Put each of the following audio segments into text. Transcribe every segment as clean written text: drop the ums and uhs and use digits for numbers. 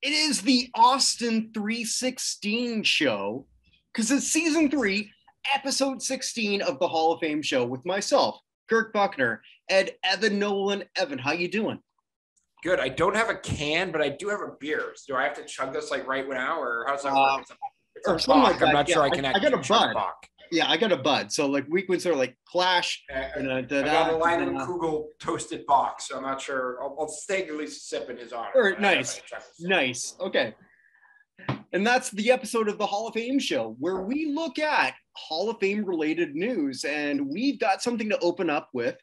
It is the Austin 316 show because it's season 3, episode 16 of the Hall of Fame show with myself, Kirk Buchner, and Evan Nolan. Evan, how you doing? Good. I don't have a can, but I do have a beer. So do I have to chug this like right now, or how does that work? It's Or a something bock. like that. I'm not Yeah, sure I can I got a bud. bock. Yeah, I got a bud. So like we can sort of like clash. I got a Lyman Kugel toasted box, so I'm not sure. I'll take at least a sip in his honor. All right, nice. Okay. And that's the episode of the Hall of Fame show where we look at Hall of Fame related news. And we've got something to open up with.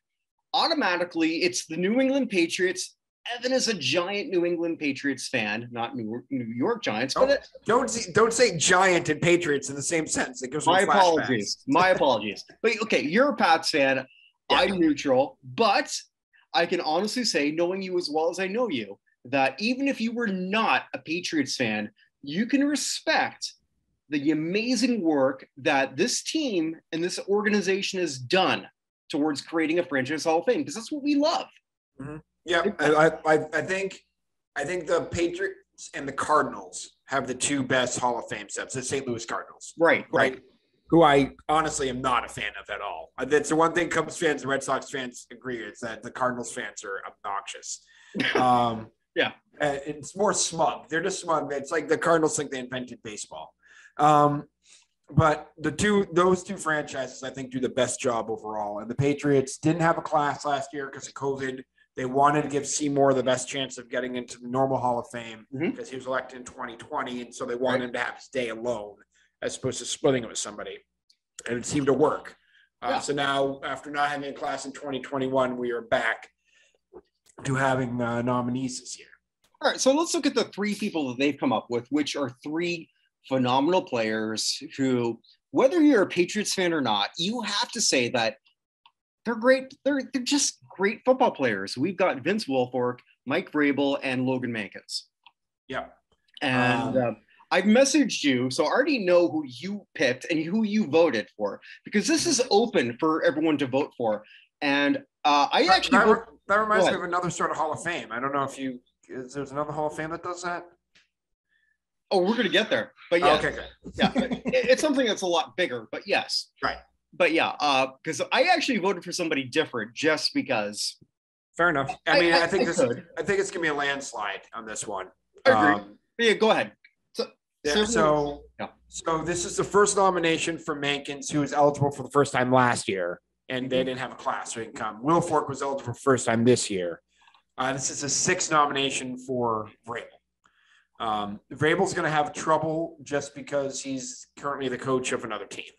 Automatically, it's the New England Patriots. Evan is a giant New England Patriots fan, not New York Giants. But don't say giant and Patriots in the same sentence. It goes. My apologies. But okay, you're a Pats fan. Yeah. I'm neutral, but I can honestly say, knowing you as well as I know you, that even if you were not a Patriots fan, you can respect the amazing work that this team and this organization has done towards creating a franchise Hall of Fame, because that's what we love. Mm-hmm. Yeah, I think the Patriots and the Cardinals have the two best Hall of Fame sets. The St. Louis Cardinals, right. Who I honestly am not a fan of at all. That's the one thing Cubs fans and Red Sox fans agree is that the Cardinals fans are obnoxious. Yeah, it's more smug. They're just smug. It's like the Cardinals think they invented baseball. But those two franchises, I think, do the best job overall. And the Patriots didn't have a class last year because of COVID. They wanted to give Seymour the best chance of getting into the normal Hall of Fame because he was elected in 2020. And so they wanted him to have his day alone as opposed to splitting it with somebody. And it seemed to work. So now, after not having a class in 2021, we are back to having nominees this year. All right. So let's look at the three people that they've come up with, which are three phenomenal players who, whether you're a Patriots fan or not, you have to say that they're great. They're just great football players. We've got Vince Wilfork, Mike Vrabel, and Logan Mankins. Yeah. And I've messaged you, so I already know who you picked and who you voted for, because this is open for everyone to vote for. And that reminds me of another sort of Hall of Fame. I don't know if there's another Hall of Fame that does that. Oh, we're going to get there. But yeah. Okay, good. Yeah. It's something that's a lot bigger, but yes. Right. But yeah, because I actually voted for somebody different just because. Fair enough. I mean, I think it's going to be a landslide on this one. I agree. Yeah, go ahead. So this is the first nomination for Mankins, who was eligible for the first time last year, and they didn't have a class, so he didn't come. Wilfork was eligible for the first time this year. This is a sixth nomination for Vrabel. Vrabel's going to have trouble just because he's currently the coach of another team.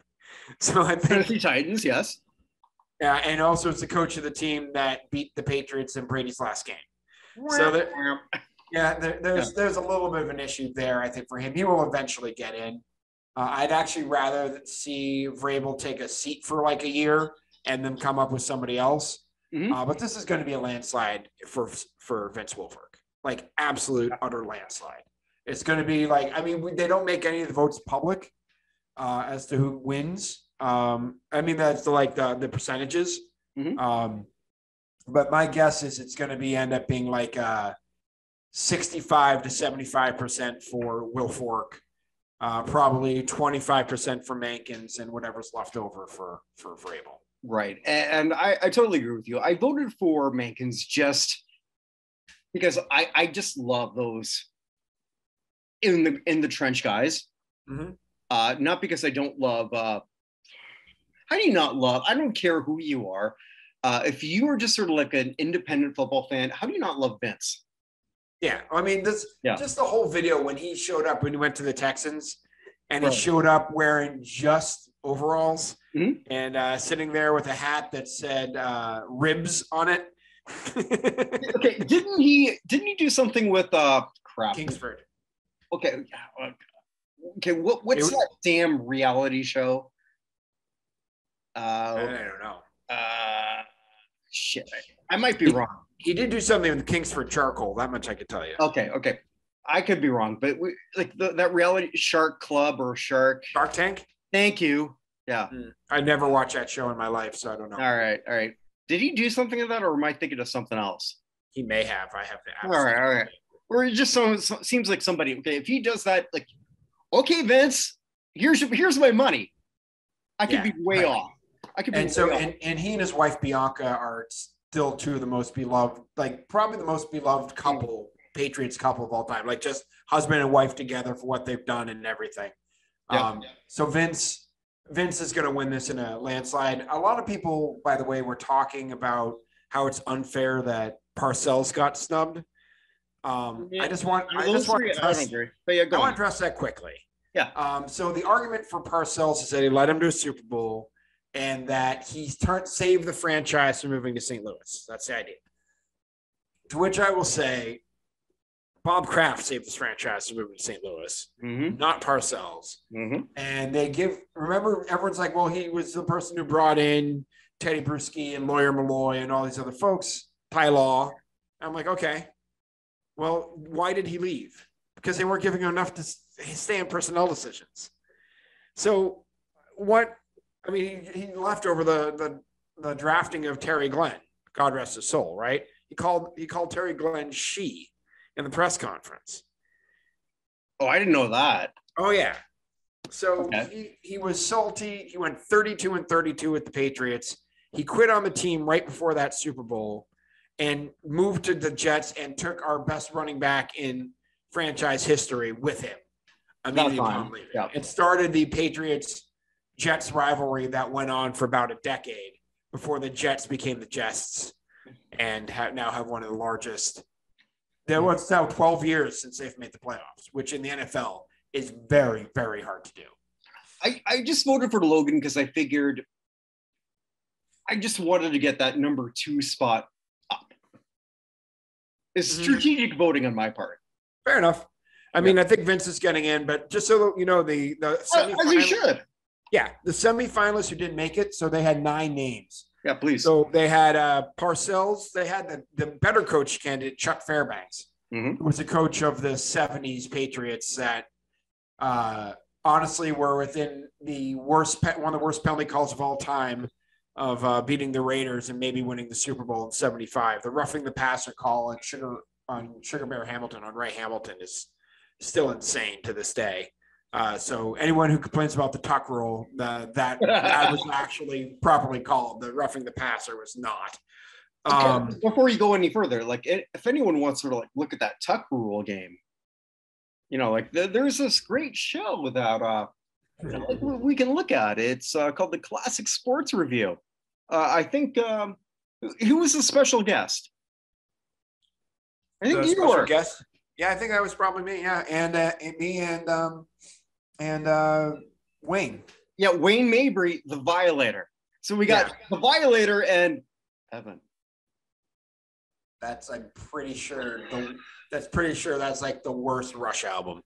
So I think Tennessee Titans, yes. Yeah, and also it's the coach of the team that beat the Patriots in Brady's last game. So there's a little bit of an issue there, I think, for him. He will eventually get in. I'd actually rather see Vrabel take a seat for like a year and then come up with somebody else. Mm-hmm. But this is going to be a landslide for Vince Wilfork, like absolute utter landslide. It's going to be like, I mean, they don't make any of the votes public as to who wins. I mean, that's the percentages. Mm-hmm. But my guess is it's going to end up being like 65 to 75% for Wilfork, probably 25% for Mankins, and whatever's left over for Vrabel. Right. And I totally agree with you. I voted for Mankins just because I just love those in the trench guys. Mm-hmm. Not because I don't love how do you not love? I don't care who you are. If you are just sort of like an independent football fan, how do you not love Vince? Yeah. I mean, just the whole video when he showed up when he went to the Texans and he showed up wearing just overalls and sitting there with a hat that said ribs on it. Okay. Didn't he do something with Kingsford? Okay. Okay. What's that damn reality show? I don't know. Shit. I might be wrong. He did do something with Kingsford charcoal. That much I could tell you. Okay. I could be wrong, but that reality Shark Club or Shark Tank. Thank you. Yeah. I never watched that show in my life, so I don't know. All right. Did he do something of that, or am I thinking of something else? He may have. I have to ask. All right. Or it just seems like somebody, okay, if he does that, like, okay, Vince, here's my money. I could be way off. I could be and so, and he and his wife Bianca are still two of the most beloved, like probably the most beloved couple, Patriots couple of all time, like just husband and wife together for what they've done and everything. So Vince is going to win this in a landslide. A lot of people, by the way, were talking about how it's unfair that Parcells got snubbed. I just want to address that quickly. Yeah. So the argument for Parcells is that he led him to a Super Bowl and that he saved the franchise from moving to St. Louis. That's the idea. To which I will say, Bob Kraft saved this franchise from moving to St. Louis, not Parcells. And remember, everyone's like, well, he was the person who brought in Teddy Bruschi and Lawyer Malloy and all these other folks, Ty Law. I'm like, okay, well, why did he leave? Because they weren't giving him enough to stay in personnel decisions. So he left over the drafting of Terry Glenn, God rest his soul, right? He called Terry Glenn she in the press conference. Oh, I didn't know that. Oh yeah. So he was salty. He went 32-32 with the Patriots. He quit on the team right before that Super Bowl and moved to the Jets and took our best running back in franchise history with him immediately upon leaving. Yeah. It started the Patriots-Jets rivalry that went on for about a decade before the Jets became the Jets and now have one of the largest. It's now 12 years since they've made the playoffs, which in the NFL is very, very hard to do. I just voted for Logan because I figured I just wanted to get that number 2 spot up. It's strategic voting on my part. Fair enough. I mean, I think Vince is getting in, but just so you know, the semifinalists. As he should. Yeah, the semifinalists who didn't make it, so they had 9 names. Yeah, please. So they had Parcells. They had the better coach candidate, Chuck Fairbanks, who was the coach of the 70s Patriots that honestly were within one of the worst penalty calls of all time of beating the Raiders and maybe winning the Super Bowl in 75. The roughing the passer call on Sugar Bear Hamilton, on Ray Hamilton, is still insane to this day. So anyone who complains about the tuck rule, that was actually properly called. The roughing the passer was not. Before you go any further, like if anyone wants to like look at that tuck rule game, like there's this great show that we can look at. It's called the Classic Sports Review. I think who was the special guest? I think you were. Guest? Yeah, I think that was probably me. Yeah, and me and Wayne. Yeah, Wayne Mabry, the Violator. So we got the Violator and Evan. I'm pretty sure that's like the worst Rush album.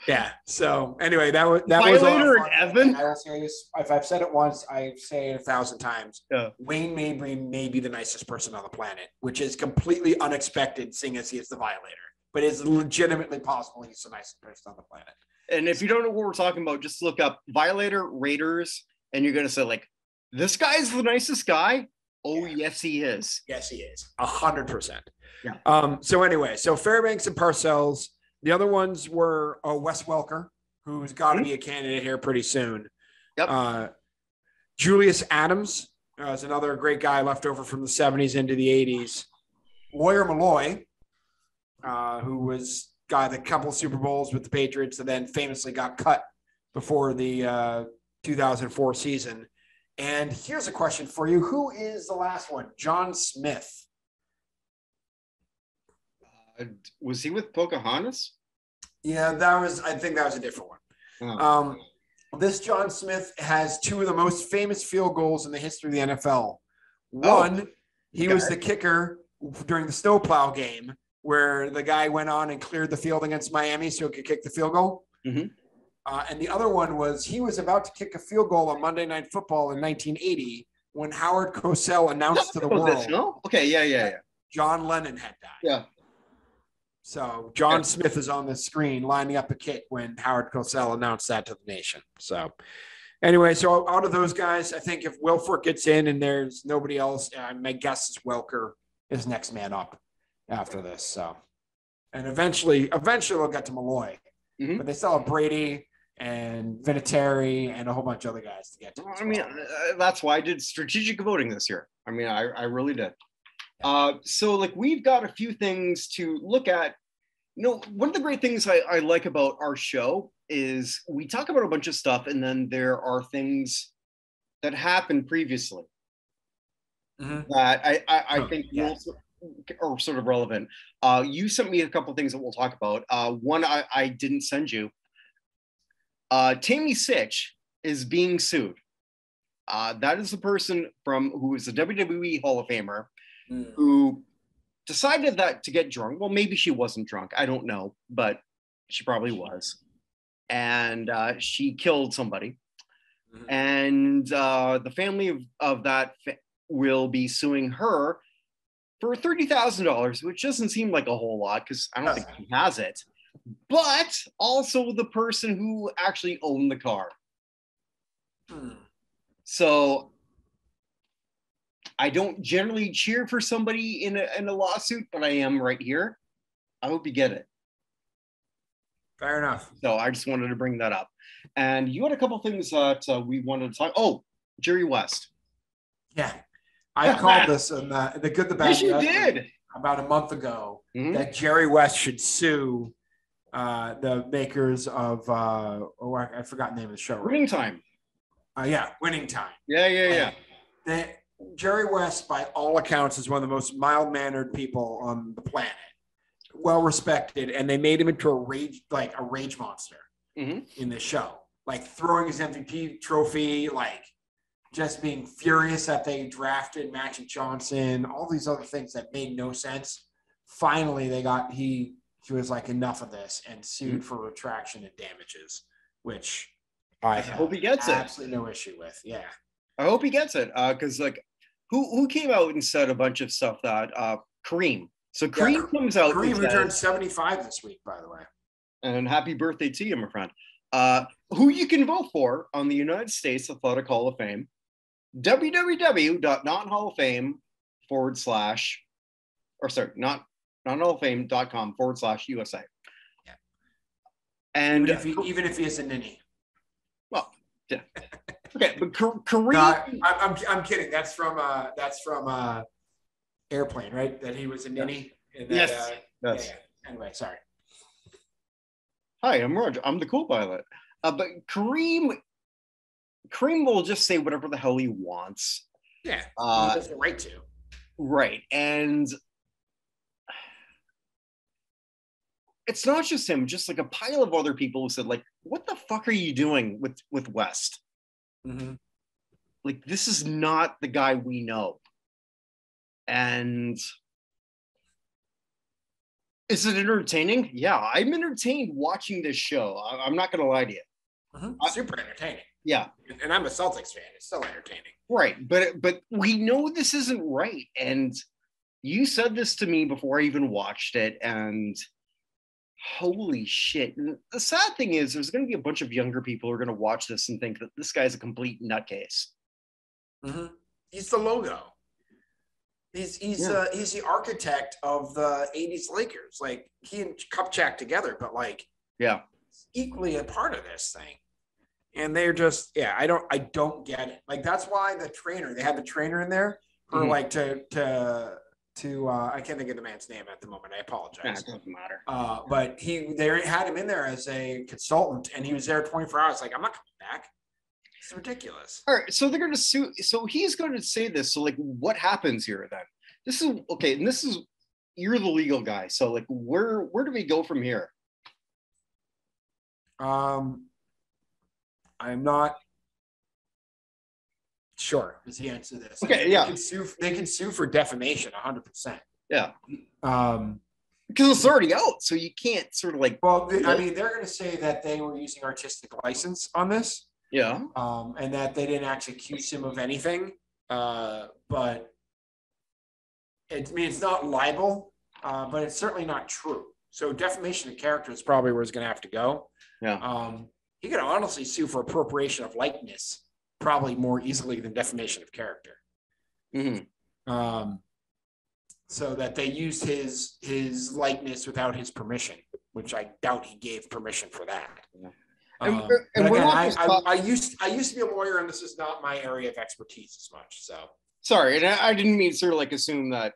Yeah. So anyway, that was Violator and Evan. I will say this: if I've said it once, I say it 1,000 times. Yeah. Wayne Mabry may be the nicest person on the planet, which is completely unexpected, seeing as he is the Violator. But it's legitimately possible he's the nicest person on the planet. And if you don't know what we're talking about, just look up Violator Raiders, and you're gonna say like, "This guy's the nicest guy." Oh, yes, he is. Yes, he is. 100%. Yeah. So anyway, Fairbanks and Parcells. The other ones were Wes Welker, who's got to be a candidate here pretty soon. Yep. Julius Adams is another great guy left over from the 70s into the 80s. Lawyer Malloy, who got a couple Super Bowls with the Patriots and then famously got cut before the 2004 season. And here's a question for you. Who is the last one? John Smith. Was he with Pocahontas? Yeah, I think that was a different one. Oh. This John Smith has 2 of the most famous field goals in the history of the NFL. One, he was the kicker during the snowplow game where the guy went on and cleared the field against Miami so he could kick the field goal. Mm-hmm. And the other one was he was about to kick a field goal on Monday Night Football in 1980 when Howard Cosell announced to the world. No? Okay, yeah. John Lennon had died. Yeah. So John Smith is on the screen lining up a kick when Howard Cosell announced that to the nation. So anyway, so out of those guys, I think if Wilfork gets in and there's nobody else, my guess is Welker is next man up after this. So, and eventually they'll get to Malloy, but they still have Brady and Vinatieri and a whole bunch of other guys to get to. I mean, that's why I did strategic voting this year. I mean, I really did. So like we've got a few things to look at. You know, one of the great things I like about our show is we talk about a bunch of stuff, and then there are things that happened previously that I think are sort of relevant. You sent me a couple of things that we'll talk about. One I didn't send you. Tammy Sitch is being sued. That is the person who is a WWE Hall of Famer who decided that to get drunk. Well, maybe she wasn't drunk. I don't know, but she probably was. And she killed somebody. And the family of that will be suing her for $30,000, which doesn't seem like a whole lot because I don't think she has it. But also the person who actually owned the car. So I don't generally cheer for somebody in a lawsuit, but I am right here. I hope you get it. Fair enough. So I just wanted to bring that up. And you had a couple things that we wanted to talk. Oh, Jerry West. Yeah. I called this in the Good, the Bad, yes, you did. About a month ago that Jerry West should sue the makers of, I forgot the name of the show. Winning Time. Winning Time. Yeah. Jerry West, by all accounts, is one of the most mild-mannered people on the planet. Well-respected, and they made him into a rage monster in this show. Like throwing his MVP trophy, like just being furious that they drafted Magic Johnson, all these other things that made no sense. Finally, he was like, enough of this, and sued for retraction and damages, which I hope he gets it. Absolutely no issue with. Yeah. I hope he gets it. Because like who came out and said a bunch of stuff that Kareem. So Kareem comes out. Kareem, who turned 75 this week, by the way. And happy birthday to you, my friend. Who you can vote for on the United States Athletic Hall of Fame, www.nothalloffame/ nothalloffame.com/USA. Yeah. And even if he is a ninny. Well, yeah. Okay, but Kareem. No, I'm kidding. That's from Airplane, right? That he was a ninny. Yes. Yeah. Anyway, sorry. Hi, I'm Roger. I'm the cool pilot. But Kareem will just say whatever the hell he wants. Yeah, he has the right to. Right, and it's not just him, just like a pile of other people who said, like, what the fuck are you doing with West? Like, this is not the guy we know. And is it entertaining? Yeah, I'm entertained watching this show. I'm not going to lie to you. Super entertaining. Yeah. And I'm a Celtics fan. It's still entertaining. Right. But we know this isn't right. And you said this to me before I even watched it. And holy shit. And the sad thing is there's going to be a bunch of younger people who are going to watch this and think that this guy's a complete nutcase. He's the logo. He's the architect of the 80s Lakers. Like, he and Kupchak together, but like, equally a part of this thing. And they're just, I don't get it. Like, that's why they had the trainer in there for like to I can't think of the man's name at the moment. I apologize. It doesn't matter. But they had him in there as a consultant, and he was there 24 hours. Like, I'm not coming back. It's ridiculous. All right, so they're going to sue. So he's going to say this. So like, what happens here then? This is okay, and this is, you're the legal guy. So like, where do we go from here? I'm not sure is the answer to this. Okay, they can sue for defamation 100%. Yeah. Because it's already out, so you can't sort of like. Well, I mean, they're going to say that they were using artistic license on this. Yeah. And that they didn't actually accuse him of anything. But it's not libel, but it's certainly not true. So defamation of character is probably where it's going to have to go. Yeah. He could honestly sue for appropriation of likeness probably more easily than defamation of character. so that they used his likeness without his permission, which I doubt he gave permission for that. Yeah. And again, I used to be a lawyer, and this is not my area of expertise as much. So sorry, and I didn't mean to sort of like assume that,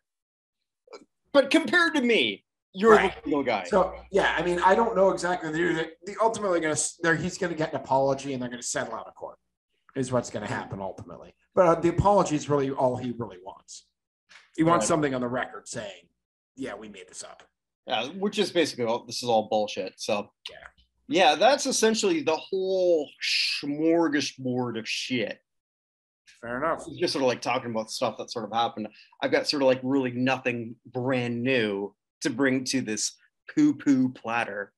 but compared to me, you're a legal guy. So yeah, I mean, I don't know exactly. They're ultimately he's going to get an apology, and they're going to settle out of court. Is what's going to happen ultimately. But the apology is really all he really wants. He wants something on the record saying, "Yeah, we made this up." Yeah, which is basically this is all bullshit. So yeah, that's essentially the whole smorgasbord of shit. Fair enough. Just sort of like talking about stuff that sort of happened. I've got sort of like really nothing brand new to bring to this poo-poo platter.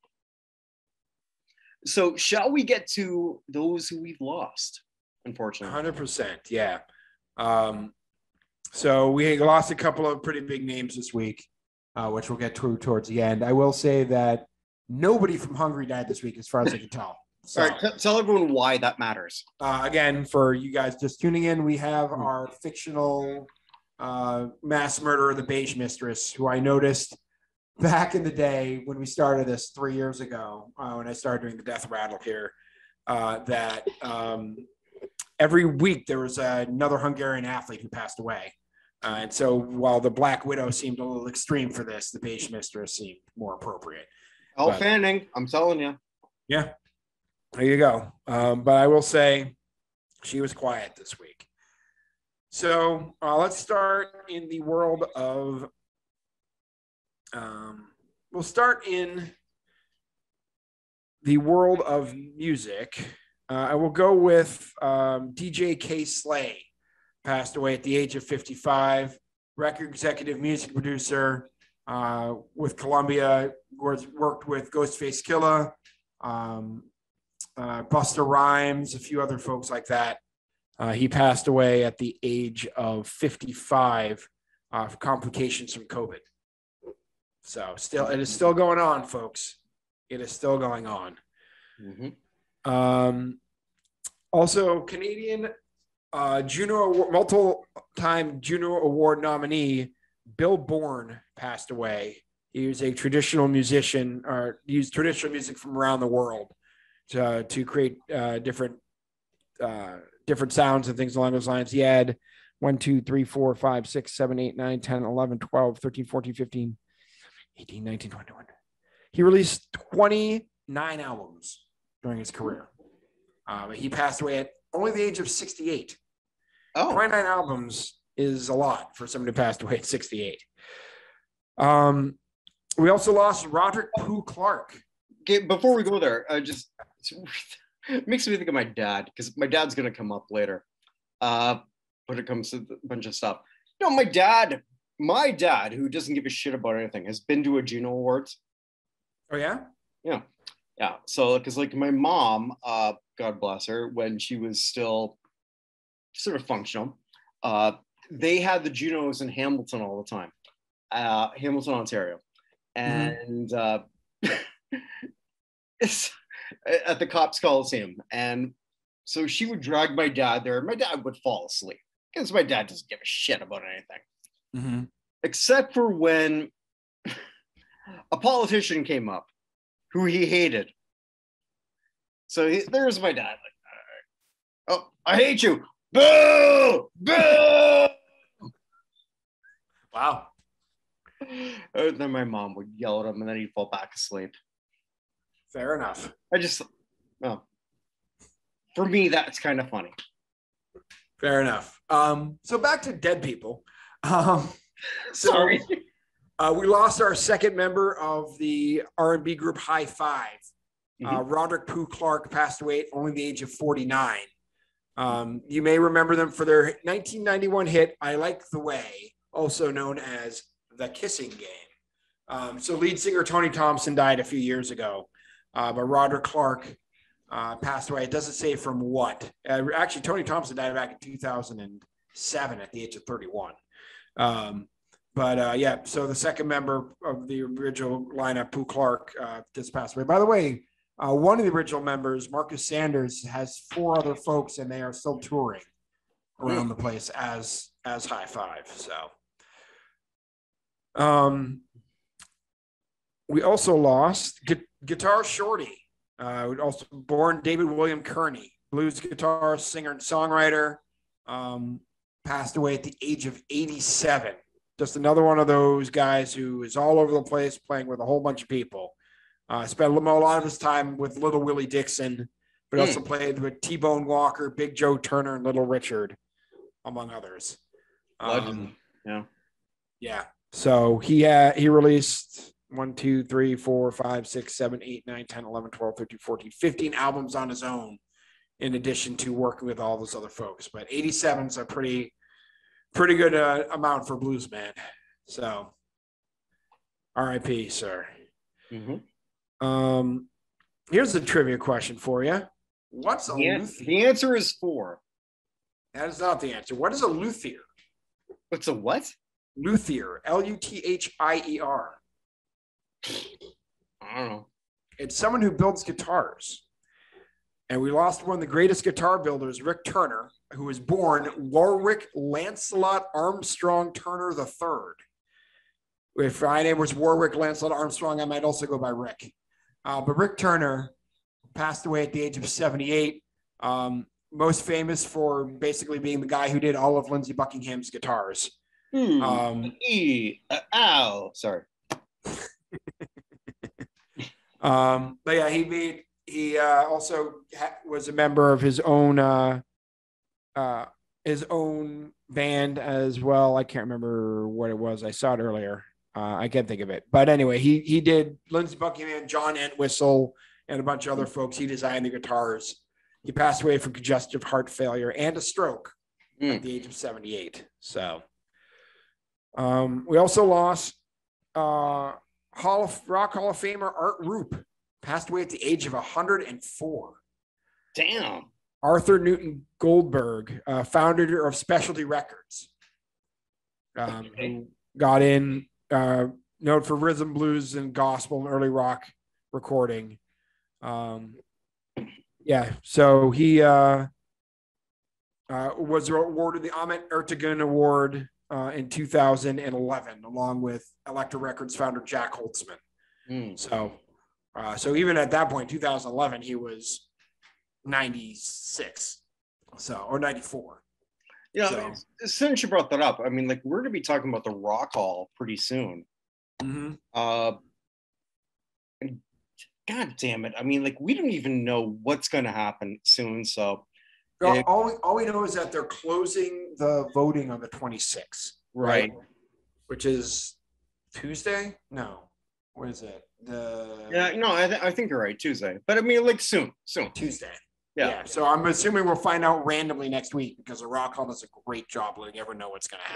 So shall we get to those who we've lost? Unfortunately, 100%. Yeah. So we lost a couple of pretty big names this week, which we'll get to towards the end. I will say that nobody from Hungary died this week, as far as I can tell. So, all right, tell everyone why that matters. Again, for you guys just tuning in, we have our fictional mass murderer, the Beige Mistress, who I noticed back in the day when we started this 3 years ago, when I started doing the death rattle here, that every week there was another Hungarian athlete who passed away. And so while the Black Widow seemed a little extreme for this, the Beige Mistress seemed more appropriate. Fanning, I'm telling you. Yeah, there you go. But I will say she was quiet this week. So let's start in the world of, we'll start in the world of music. I will go with DJ K. Slay, passed away at the age of 55, record executive, music producer with Columbia, worked with Ghostface Killah, Busta Rhymes, a few other folks like that. He passed away at the age of 55 for complications from COVID. So it is still going on, folks. It is still going on. Mm-hmm. Also, Canadian multiple-time Juno Award nominee Bill Bourne passed away. He was a traditional musician, or used traditional music from around the world to create different sounds and things along those lines. He had 1, 2, 3, 4, 5, 6, 7, 8, 9, 10, 11, 12, 13, 14, 15, 18, 19, 20, 21. He released 29 albums during his career. He passed away at only the age of 68. 29 albums is a lot for somebody who passed away at 68. We also lost Roderick Pooh Clark. Okay, before we go there, it makes me think of my dad, because my dad's going to come up later when it comes to a bunch of stuff. You know, my dad, who doesn't give a shit about anything, has been to a Juno Awards. Oh, yeah? Yeah. Yeah. So, because like my mom, God bless her, when she was still sort of functional, they had the Junos in Hamilton all the time, Hamilton, Ontario. And it's at the Cops Coliseum. And so she would drag my dad there. My dad would fall asleep because my dad doesn't give a shit about anything. Except for when a politician came up who he hated. So there's my dad. Like, oh, I hate you. Boo! Boo! Wow. And then my mom would yell at him, and then he'd fall back asleep. Fair enough. For me, that's kind of funny. Fair enough. So back to dead people. Sorry. We lost our second member of the R&B group High Five. Roderick Pooh Clark passed away at only the age of 49. You may remember them for their 1991 hit, I Like the Way, also known as The Kissing Game. So lead singer Tony Thompson died a few years ago, but Roderick Clark passed away. It doesn't say from what. Actually, Tony Thompson died back in 2007 at the age of 31. So the second member of the original lineup, Pooh Clark, just passed away. By the way, one of the original members, Marcus Sanders, has 4 other folks, and they are still touring around the place as High Five. So, We also lost Guitar Shorty. We also born David William Kearney, blues guitarist, singer, and songwriter. Passed away at the age of 87. Just another one of those guys who is all over the place playing with a whole bunch of people. Spent a lot of his time with Little Willie Dixon, but also played with T-Bone Walker, Big Joe Turner, and Little Richard, among others. Legend. Yeah. So he released 1, 2, 3, 4, 5, 6, 7, 8, 9, 10, 11, 12, 13, 14, 15 albums on his own, in addition to working with all those other folks. But 87 is a pretty good amount for blues man. So RIP, sir. Mm-hmm. Here's a trivia question for you. What's a luthier? The answer is 4. That is not the answer. What is a luthier? What's a what? Luthier. Luthier. I don't know. It's someone who builds guitars. And we lost one of the greatest guitar builders, Rick Turner, who was born Warwick Lancelot Armstrong Turner III. If my name was Warwick Lancelot Armstrong, I might also go by Rick. But Rick Turner passed away at the age of 78. Most famous for basically being the guy who did all of Lindsey Buckingham's guitars. Sorry. But yeah, he also was a member of his own band as well. I can't remember what it was. I saw it earlier. I can't think of it. But anyway, he did Lindsey Buckingham, John Entwistle, and a bunch of other folks. He designed the guitars. He passed away from congestive heart failure and a stroke at the age of 78. So we also lost Rock Hall of Famer Art Roop. Passed away at the age of 104. Damn. Arthur Newton Goldberg, founder of Specialty Records, who got in, known for rhythm, blues, and gospel and early rock recording. So he was awarded the Ahmet Ertegun Award in 2011, along with Elektra Records founder Jack Holtzman. So even at that point, 2011, he was 96, or 94. Yeah, since you brought that up, I mean, like, we're going to be talking about the Rock Hall pretty soon. Mm-hmm. And God damn it. I mean, like, we don't even know what's going to happen soon. So all we know is that they're closing the voting on the 26th. Right. Which is Tuesday? No. What is it? I think you're right. Tuesday. But I mean, like, soon. Tuesday. Yeah. So I'm assuming we'll find out randomly next week, because the Rock Hall does a great job letting everyone know what's going to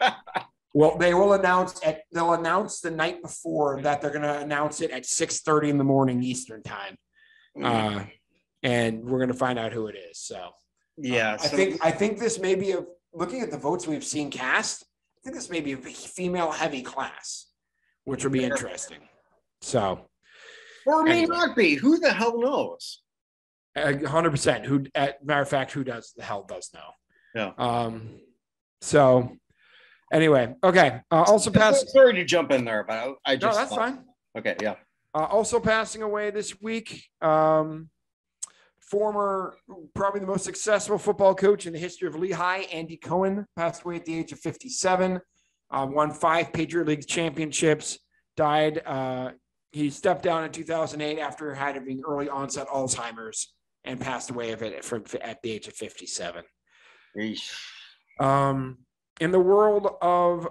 happen. Well, they'll announce the night before that they're going to announce it at 6:30 in the morning Eastern time. And we're going to find out who it is. So yeah, I think this may be looking at the votes we've seen cast, I think this may be a female heavy class, which will be interesting. So, or may not be. Who the hell knows? 100%. Who, matter of fact, who does know? Yeah. So, anyway, okay. Also passing. Sorry to jump in there, but I just. No, that's fine. Okay, yeah. Also passing away this week. Former, probably the most successful football coach in the history of Lehigh, Andy Cohen, passed away at the age of 57. Won 5 Patriot League championships. Died. He stepped down in 2008 after having early onset Alzheimer's, and passed away of it at the age of 57. In the world of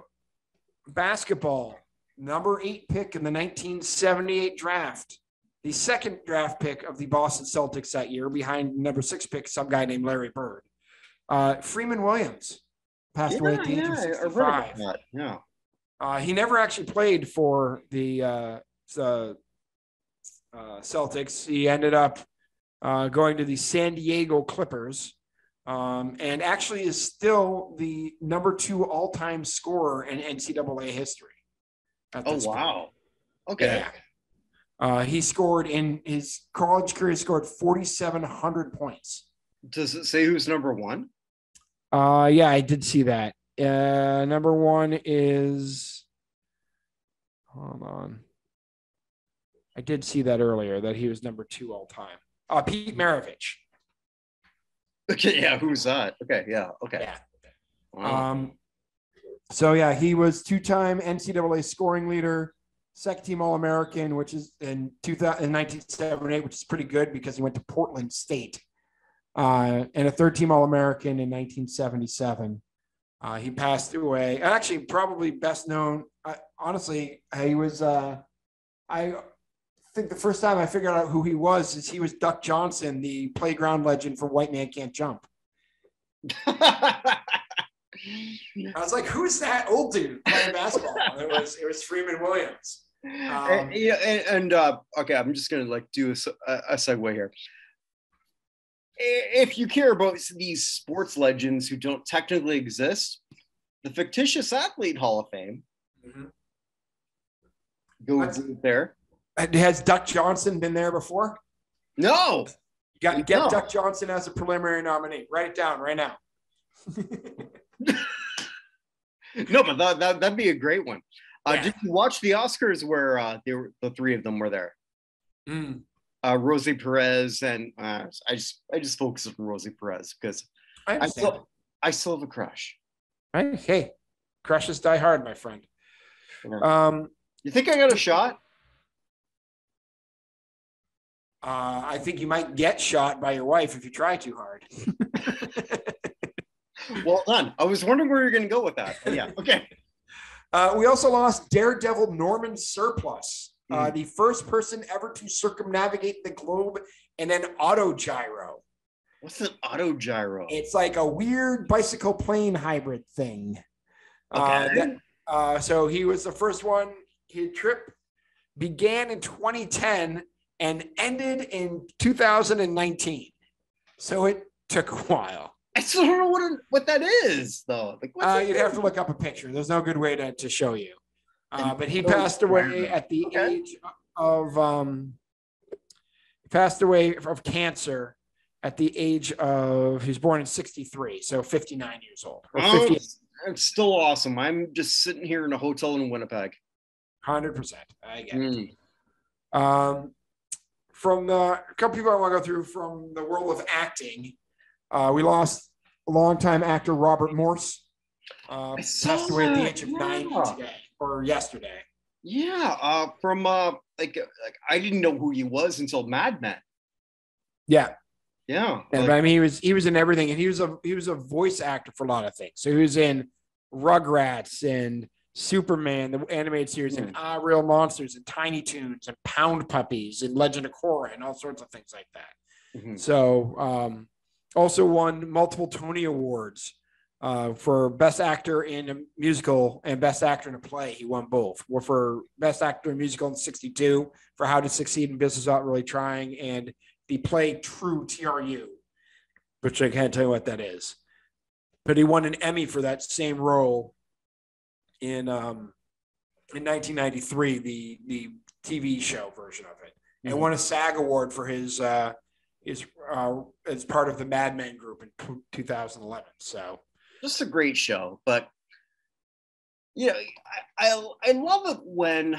basketball, number 8 pick in the 1978 draft, the second draft pick of the Boston Celtics that year, behind number 6 pick, some guy named Larry Bird. Freeman Williams passed away at the age of 65. Yeah. He never actually played for the Celtics. He ended up going to the San Diego Clippers, and actually is still the number 2 all-time scorer in NCAA history. Oh, wow. Okay. Yeah. He scored in his college career, he scored 4,700 points. Does it say who's number 1? Yeah, I did see that. Number 1 is Hold on. I did see that earlier that he was number 2 all time. Pete Maravich. Okay, yeah, who's that? Okay, yeah, okay. Yeah. Wow. So yeah, he was 2-time NCAA scoring leader, second team All-American, which is in 1978, which is pretty good because he went to Portland State, and a third team All-American in 1977. He passed away. Actually, probably best known. Honestly, he was. I think the first time I figured out who he was is he was Duck Johnson, the playground legend for White Man Can't Jump. I was like, who's that old dude playing basketball? And it was Freeman Williams. Okay, I'm just gonna like do a segue here. If you care about these sports legends who don't technically exist, the fictitious athlete Hall of Fame goes there. Has Duck Johnson been there before? No. Get Duck Johnson as a preliminary nominee. Write it down right now. No, but that'd be a great one. Yeah. Did you watch the Oscars where the 3 of them were there? Rosie Perez and I just focus on Rosie Perez because I still have a crush. Hey, crushes die hard, my friend. You think I got a shot? I think you might get shot by your wife if you try too hard. Well done. I was wondering where you're going to go with that. Yeah. Okay. We also lost Daredevil Norman Surplus, the first person ever to circumnavigate the globe in an autogyro. What's an autogyro? It's like a weird bicycle plane hybrid thing. Okay. So he was the first one. His trip began in 2010 and ended in 2019. So it took a while. I still don't know what that is, though. Like, you'd have to look up a picture. There's no good way to show you. But he passed away at the age of cancer at the age of, he was born in 63, so 59 years old. It's still awesome. I'm just sitting here in a hotel in Winnipeg. 100%. I get it. From a couple people I want to go through from the world of acting, we lost a longtime actor Robert Morse. Passed away at the age of 90 today or yesterday. Yeah, from like I didn't know who he was until Mad Men. Yeah, yeah. And I mean, he was in everything, and he was a voice actor for a lot of things. So he was in Rugrats and Superman, the animated series, and Real Monsters and Tiny Toons and Pound Puppies and Legend of Korra and all sorts of things like that. So also won multiple Tony Awards for Best Actor in a Musical and Best Actor in a Play. He won both. Or for Best Actor in Musical in 62 for How to Succeed in Business Without Really Trying, and the play True, TRU, which I can't tell you what that is. But he won an Emmy for that same role in 1993, the TV show version of it, and won a SAG award for his as part of the Mad Men group in 2011. So just a great show. But yeah, I love it when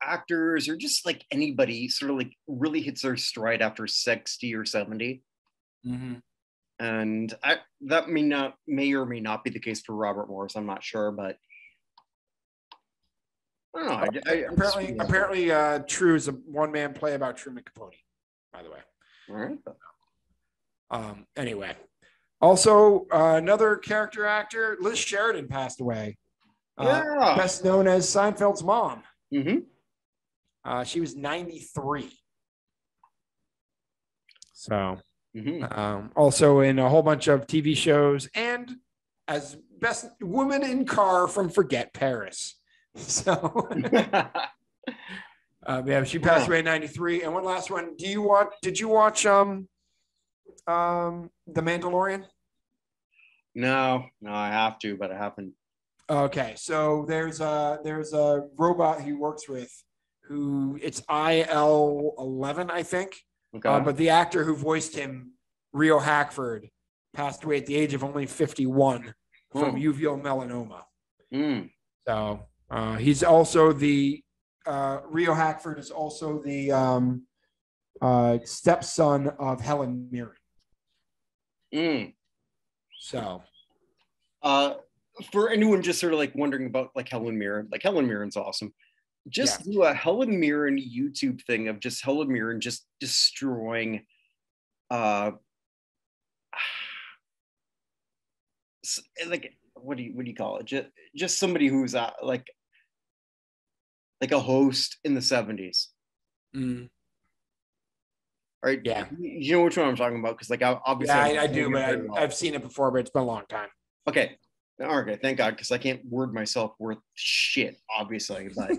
actors or just like anybody sort of like really hits their stride after 60 or 70. And that may or may not be the case for Robert Morris. I'm not sure, but I don't know. Apparently, True is a one-man play about Truman Capote, by the way. All right. Anyway, also another character actor, Liz Sheridan, passed away. Best known as Seinfeld's mom. She was 93. So, also in a whole bunch of TV shows and as best woman in car from Forget Paris. So, yeah, she passed away in 93. And one last one. Did you watch The Mandalorian? No, I have to, but I haven't. Okay, so there's a robot he works with who it's IL-11, I think. Okay. But the actor who voiced him, Rio Hackford, passed away at the age of only 51 from uveal melanoma. So he's also the Rio Hackford is also the stepson of Helen Mirren. So, for anyone just sort of like wondering about like Helen Mirren, like Helen Mirren's awesome. Just do a Helen Mirren YouTube thing of just Helen Mirren just destroying like what do you call it? Just somebody who's like a host in the 70s. Right? Yeah. You know which one I'm talking about? Because like obviously I do, but I've seen it before, but it's been a long time. Okay. Okay, thank God, because I can't word myself worth shit, obviously, but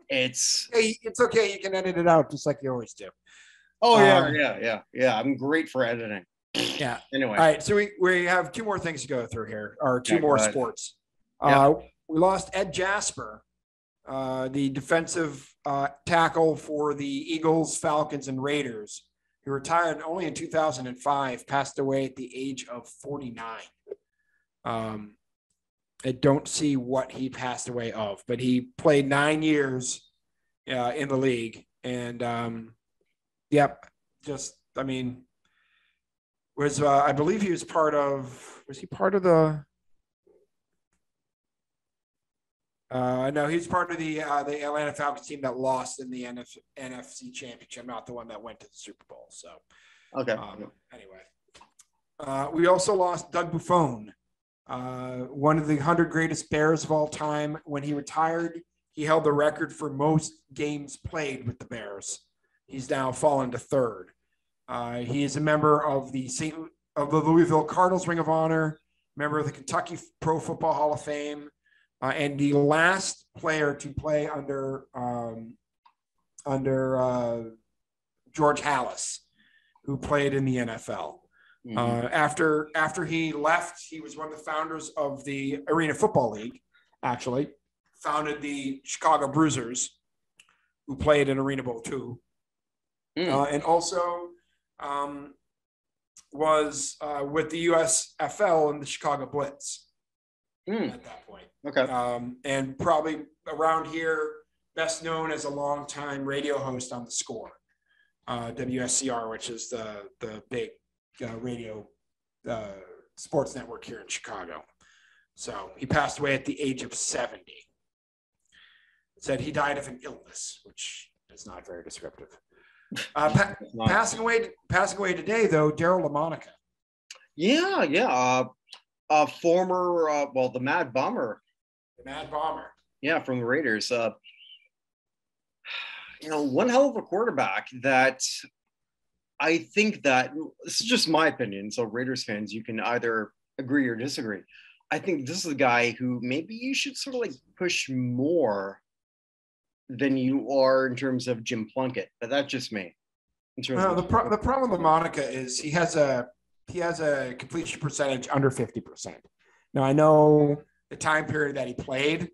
it's okay. You can edit it out just like you always do. Oh yeah. I'm great for editing. Yeah. Anyway. All right. So we have two more things to go through here, or two more sports. We lost Ed Jasper, the defensive tackle for the Eagles, Falcons, and Raiders, who retired only in 2005, passed away at the age of 49. I don't see what he passed away of, but he played 9 years in the league. And, I believe he was part of the no, he's part of the Atlanta Falcons team that lost in the NFC Championship, not the one that went to the Super Bowl. So, okay. Anyway, we also lost Doug Buffon, one of the 100 greatest Bears of all time. When he retired, he held the record for most games played with the Bears. He's now fallen to third. He is a member of the Louisville Cardinals Ring of Honor, member of the Kentucky Pro Football Hall of Fame, and the last player to play under George Halas, who played in the NFL. After he left, he was one of the founders of the Arena Football League, actually founded the Chicago Bruisers, who played in Arena Bowl 2. And also was with the USFL and the Chicago Blitz at that point. Okay. And probably around here, best known as a longtime radio host on The Score, WSCR, which is the big radio sports network here in Chicago. So he passed away at the age of 70. It said he died of an illness, which is not very descriptive. Passing away today, though, Daryl LaMonica. Former the Mad Bomber. Yeah, from the Raiders. One hell of a quarterback that I think that this is just my opinion. So Raiders fans, you can either agree or disagree. I think this is a guy who maybe you should sort of like push more than you are in terms of Jim Plunkett, but that's just me. The problem with Monica is he has a completion percentage under 50%. Now I know the time period that he played is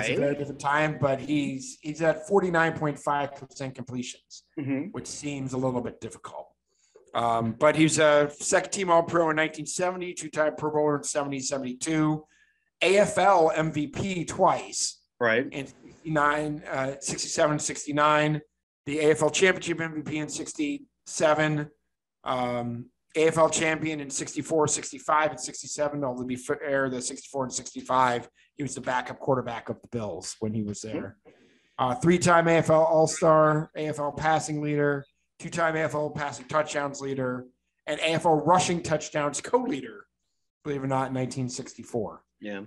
a very different time, but he's at 49.5% completions, which seems a little bit difficult. But he's a second team All-Pro in 1970, two-time Pro Bowler in 70-72, AFL MVP twice. Right. In 67-69, the AFL Championship MVP in 67, AFL champion in 64, 65, and 67. Although to be fair, the 64 and 65, he was the backup quarterback of the Bills when he was there. Three-time AFL All-Star, AFL passing leader, two-time AFL passing touchdowns leader, and AFL rushing touchdowns co-leader, believe it or not, in 1964. Yeah.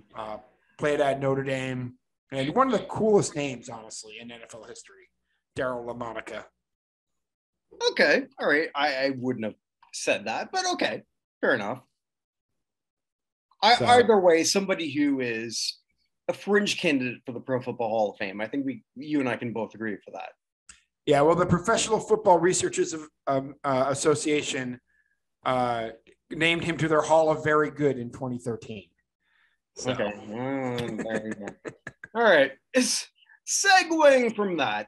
Played at Notre Dame. And one of the coolest names, honestly, in NFL history, Daryl LaMonica. Okay. All right. I wouldn't have said that, but okay. Fair enough. Either way, somebody who is a fringe candidate for the Pro Football Hall of Fame. I think you and I can both agree for that. Yeah, well, the Professional Football Researchers Association named him to their Hall of Very Good in 2013. So. Okay. All right. Segueing from that,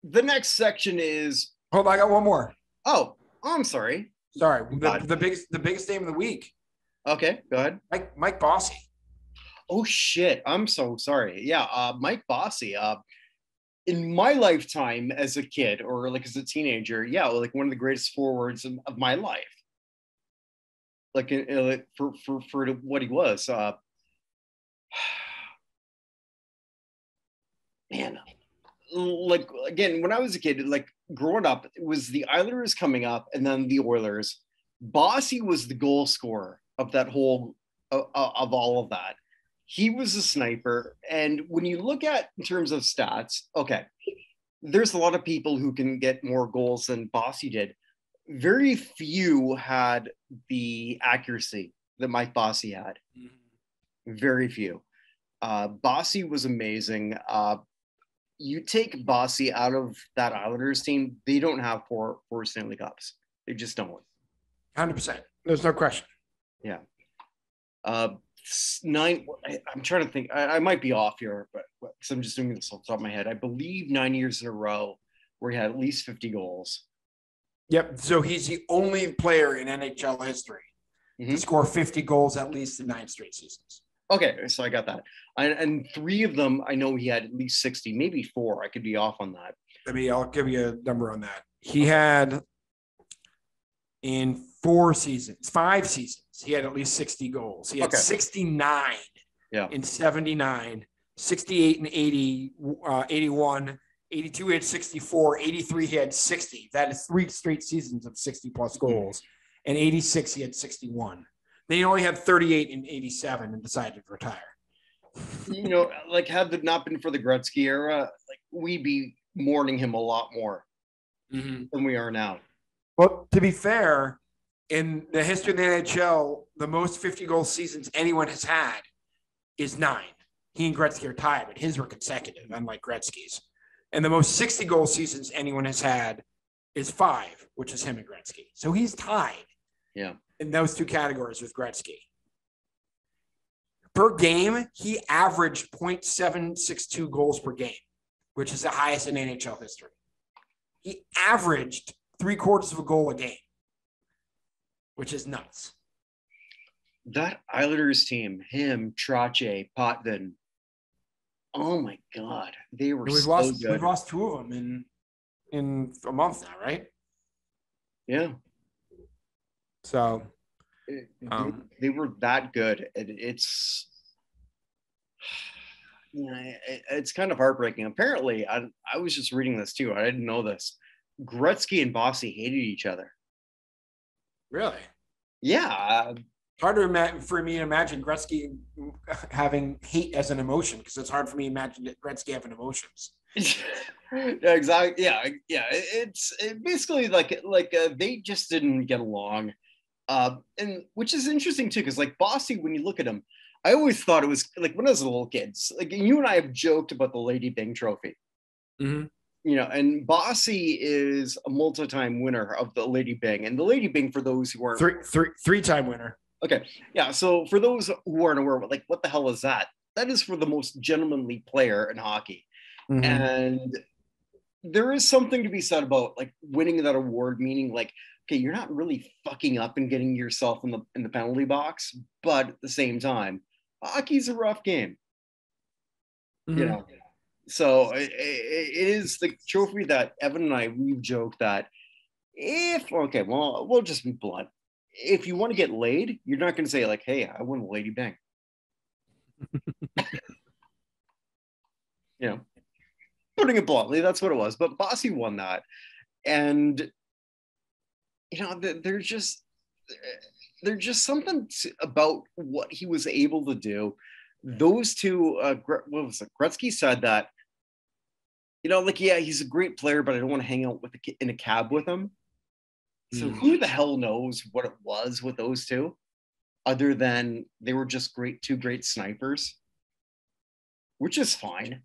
the next section is. Hold on, I got one more. Oh, I'm sorry. Sorry, the biggest name of the week. Okay, go ahead. Mike Bossy. Oh shit! I'm so sorry. Yeah, Mike Bossy. in my lifetime as a kid or like as a teenager, yeah, like one of the greatest forwards of my life. Like for what he was, man. Like again, when I was a kid, like growing up, it was the Islanders coming up, and then the Oilers. Bossy was the goal scorer of that whole of all of that. He was a sniper, and when you look at in terms of stats, okay, there's a lot of people who can get more goals than Bossy did. Very few had the accuracy that Mike Bossy had. Very few. Bossy was amazing. You take Bossy out of that Islanders team, they don't have four Stanley Cups. They just don't. 100%. There's no question. Yeah. Nine. I'm trying to think. I might be off here, but because I'm just doing this off the top of my head. I believe 9 years in a row where he had at least 50 goals. Yep. So he's the only player in NHL history to score 50 goals at least in 9 straight seasons. Okay, so I got that. And 3 of them, I know he had at least 60, maybe 4. I could be off on that. I'll give you a number on that. He had in 5 seasons, he had at least 60 goals. He had 69 in 79, 68 and 80, 81, 82 he had 64, 83 he had 60. That is 3 straight seasons of 60 plus goals. And 86 he had 61. Then he only had 38 in 87 and decided to retire. You know, like had it not been for the Gretzky era, like we'd be mourning him a lot more than we are now. Well, to be fair, in the history of the NHL, the most 50-goal seasons anyone has had is 9. He and Gretzky are tied, but his were consecutive, unlike Gretzky's. And the most 60-goal seasons anyone has had is 5, which is him and Gretzky. So he's tied. Yeah. In those 2 categories with Gretzky. Per game, he averaged 0.762 goals per game, which is the highest in NHL history. He averaged 3/4 of a goal a game, which is nuts. That Islanders team, him, Trache, Potvin, oh my God, they were good. We've lost 2 of them in a month now, right? Yeah. So they were that good. It's kind of heartbreaking. Apparently, I was just reading this too. I didn't know this. Gretzky and Bossy hated each other. Really? Yeah. Hard for me to imagine Gretzky having hate as an emotion, because it's hard for me to imagine Gretzky having emotions. Yeah, exactly. Yeah. It's basically like they just didn't get along. And which is interesting too, because like Bossy, when you look at him, I always thought it was like when I was a little kid, like you and I have joked about the Lady Byng trophy. You know, and Bossy is a multi-time winner of the Lady Byng. And the Lady Byng, for those who aren't three-time winner. Okay. Yeah. So for those who aren't aware, like what the hell is that? That is for the most gentlemanly player in hockey. And there is something to be said about like winning that award, meaning like, okay, you're not really fucking up and getting yourself in the penalty box, but at the same time, hockey's a rough game. You know, so it is the trophy that Evan and we've joked that we'll just be blunt. If you want to get laid, you're not going to say like, hey, I won the Lady Byng. You know, putting it bluntly, that's what it was. But Bossy won that. And, you know, there's just something about what he was able to do. Those two, what was it? Gretzky said that, you know, like, yeah, he's a great player, but I don't want to hang out in a cab with him. So who the hell knows what it was with those two, other than they were just two great snipers, which is fine.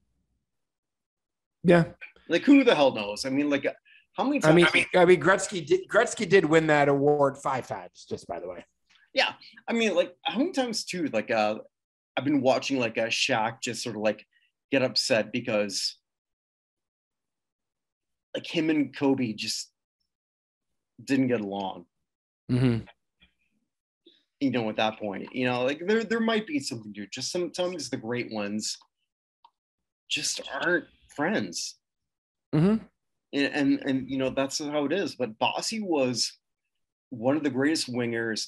Yeah. Like, who the hell knows? I mean, like, how many times? I mean, Gretzky did win that award 5 times, just by the way. Yeah. I mean, like, how many times too, like, I've been watching like a Shaq just sort of like get upset because like him and Kobe just didn't get along. You know, at that point, you know, like there might be something to it. Just sometimes the great ones just aren't friends. Mm-hmm. And you know, that's how it is. But Bossy was one of the greatest wingers.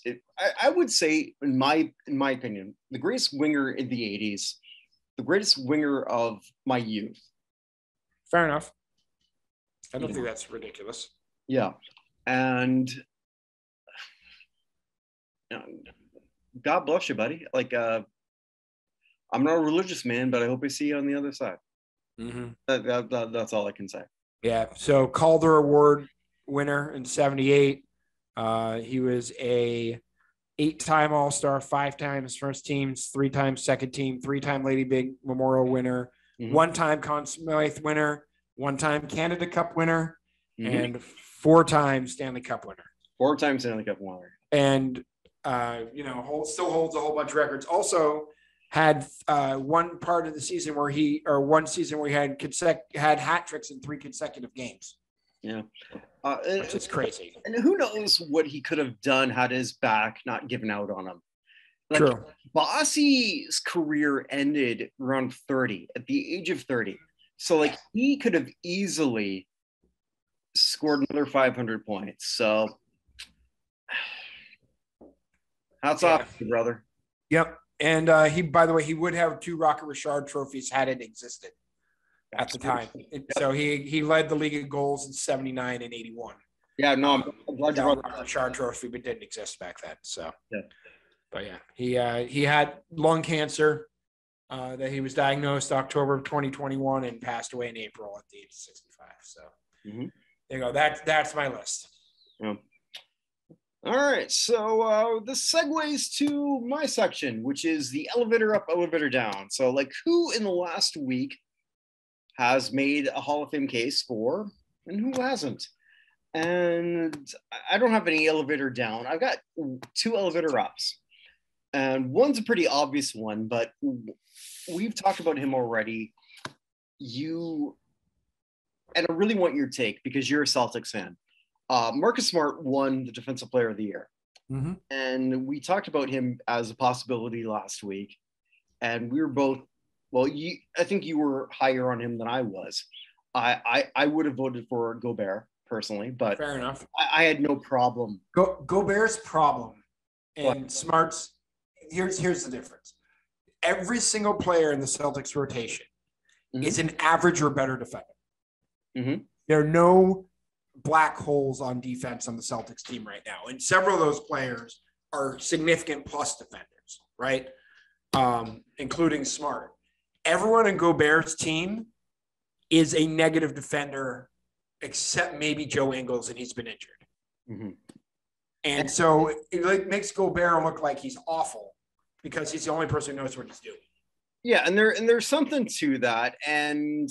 I would say, in my opinion, the greatest winger in the 80s, the greatest winger of my youth. Fair enough. I don't think that's ridiculous. Yeah. And you know, God bless you, buddy. Like, I'm not a religious man, but I hope I see you on the other side. Mm-hmm. That's all I can say. Yeah. So Calder Award winner in 78. He was a 8-time All-Star, 5 times first teams, 3 times second team, 3-time Lady Big Memorial winner, 1-time Conn Smythe winner, 1-time Canada Cup winner, and 4-time Stanley Cup winner. 4-time Stanley Cup winner. And, still holds a whole bunch of records. Also had one part of the season where one season where he had hat tricks in 3 consecutive games. Yeah. Which is crazy. And who knows what he could have done had his back not given out on him. Like, true. Bossy's career ended around 30, at the age of 30. So, like, he could have easily scored another 500 points. So, hats off to you, brother. Yep. And by the way, he would have 2 Rocket Richard trophies had it existed at the time. So he led the league in goals in 79 and 81. Yeah, no, I'm glad you brought that Richard trophy, but didn't exist back then. So, yeah. But yeah, he had lung cancer that he was diagnosed October of 2021 and passed away in April at the age of 65. So there you go. That's my list. Yeah. All right, so this segues to my section, which is the elevator up, elevator down. So, like, who in the last week has made a Hall of Fame case for, and who hasn't? And I don't have any elevator down. I've got 2 elevator ups. And one's a pretty obvious one, but we've talked about him already. And I really want your take because you're a Celtics fan. Marcus Smart won the Defensive Player of the Year. And we talked about him as a possibility last week. And we were both, I think you were higher on him than I was. I would have voted for Gobert personally, but fair enough. I had no problem. Gobert's problem and Smart's, here's the difference. Every single player in the Celtics rotation is an average or better defender. There are no black holes on defense on the Celtics team right now. And several of those players are significant plus defenders, right? Including Smart. Everyone in Gobert's team is a negative defender, except maybe Joe Ingles, and he's been injured. And so it makes Gobert look like he's awful because he's the only person who knows what he's doing. Yeah, and there's something to that. And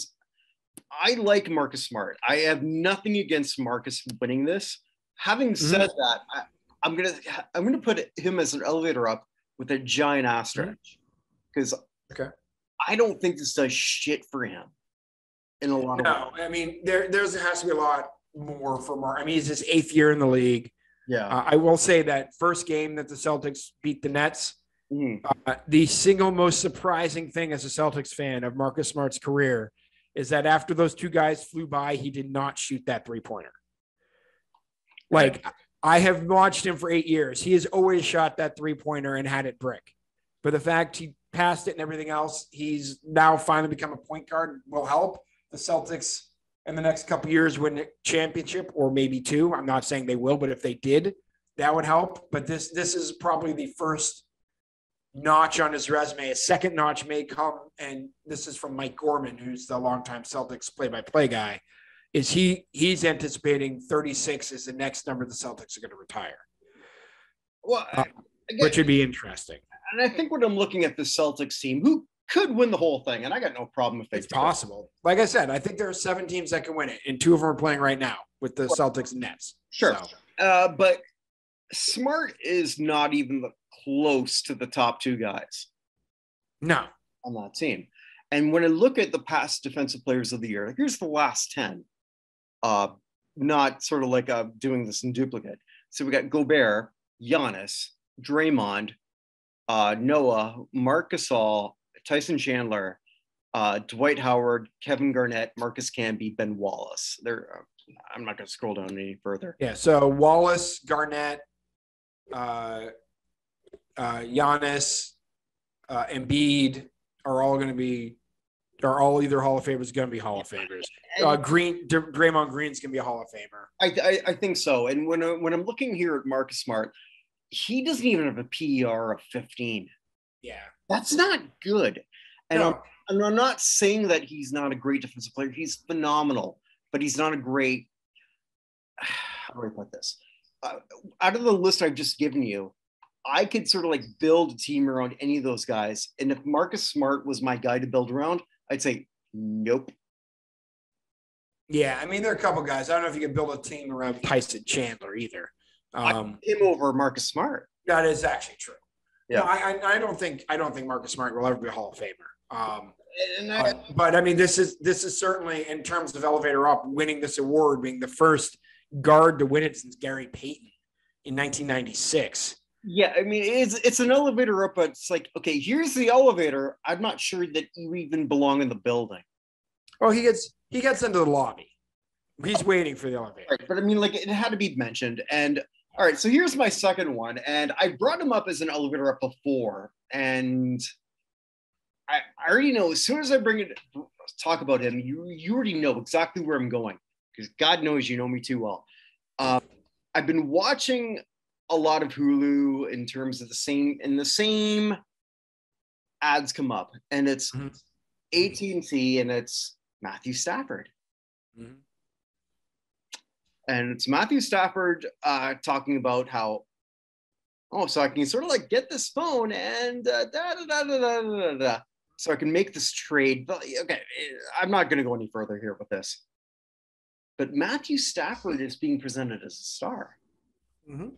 I like Marcus Smart. I have nothing against Marcus winning this. Having said that, I'm gonna put him as an elevator up with a giant asterisk because I don't think this does shit for him in a lot of ways. I mean, there has to be a lot more for Mark. I mean, he's his 8th year in the league. Yeah, I will say that first game that the Celtics beat the Nets, the single most surprising thing as a Celtics fan of Marcus Smart's career is that after those 2 guys flew by, he did not shoot that 3-pointer. Like, I have watched him for 8 years. He has always shot that 3-pointer and had it brick. But the fact he passed it and everything else, he's now finally become a point guard, will help the Celtics in the next couple of years win a championship, or maybe 2. I'm not saying they will, but if they did, that would help. But this is probably the first notch on his resume. A second notch may come, and this is from Mike Gorman, who's the longtime Celtics play-by-play guy, is he's anticipating 36 is the next number the Celtics are going to retire. Well, which would be interesting. And I think when I'm looking at the Celtics team, who could win the whole thing, and I got no problem if it's possible. Like I said, I think there are 7 teams that can win it, and 2 of them are playing right now with the Celtics and Nets. Sure. So. But Smart is not even close to the top 2 guys. No. On that team. And when I look at the past defensive players of the year, here's the last 10. Not sort of like doing this in duplicate. So we got Gobert, Giannis, Draymond, Noah, Marc Gasol, Tyson Chandler, Dwight Howard, Kevin Garnett, Marcus Camby, Ben Wallace. I'm not going to scroll down any further. Yeah. So Wallace, Garnett, Giannis, Embiid are all either Hall of Famers, going to be Hall of Famers. Draymond Green's going to be a Hall of Famer. I think so. And when I'm looking here at Marcus Smart, he doesn't even have a PER of 15. Yeah. That's not good. And No. I'm not saying that he's not a great defensive player. He's phenomenal, but he's not a great, how do I put this? Out of the list I've just given you, I could sort of like build a team around any of those guys. And if Marcus Smart was my guy to build around, I'd say, nope. Yeah, I mean, there are a couple guys. I don't know if you can build a team around Tyson Chandler either. Him over Marcus Smart. That is actually true. Yeah, no, I don't think Marcus Smart will ever be a Hall of Famer. But I mean, this is certainly, in terms of elevator up, winning this award, being the first guard to win it since Gary Payton in 1996. Yeah, I mean, it's an elevator up, but it's like, okay, here's the elevator. I'm not sure that you even belong in the building. Oh, he gets into the lobby. He's waiting for the elevator. Right, but I mean, like, it had to be mentioned. And all right, so here's my second one, and I brought him up as an elevator up before, and I already know as soon as I talk about him, you already know exactly where I'm going, because God knows you know me too well. I've been watching a lot of Hulu in terms of the same ads come up, and it's AT&T, and it's Matthew Stafford. Mm-hmm. And it's Matthew Stafford talking about how, so I can sort of like get this phone and so I can make this trade. But okay, I'm not going to go any further here with this. But Matthew Stafford is being presented as a star. Mm-hmm.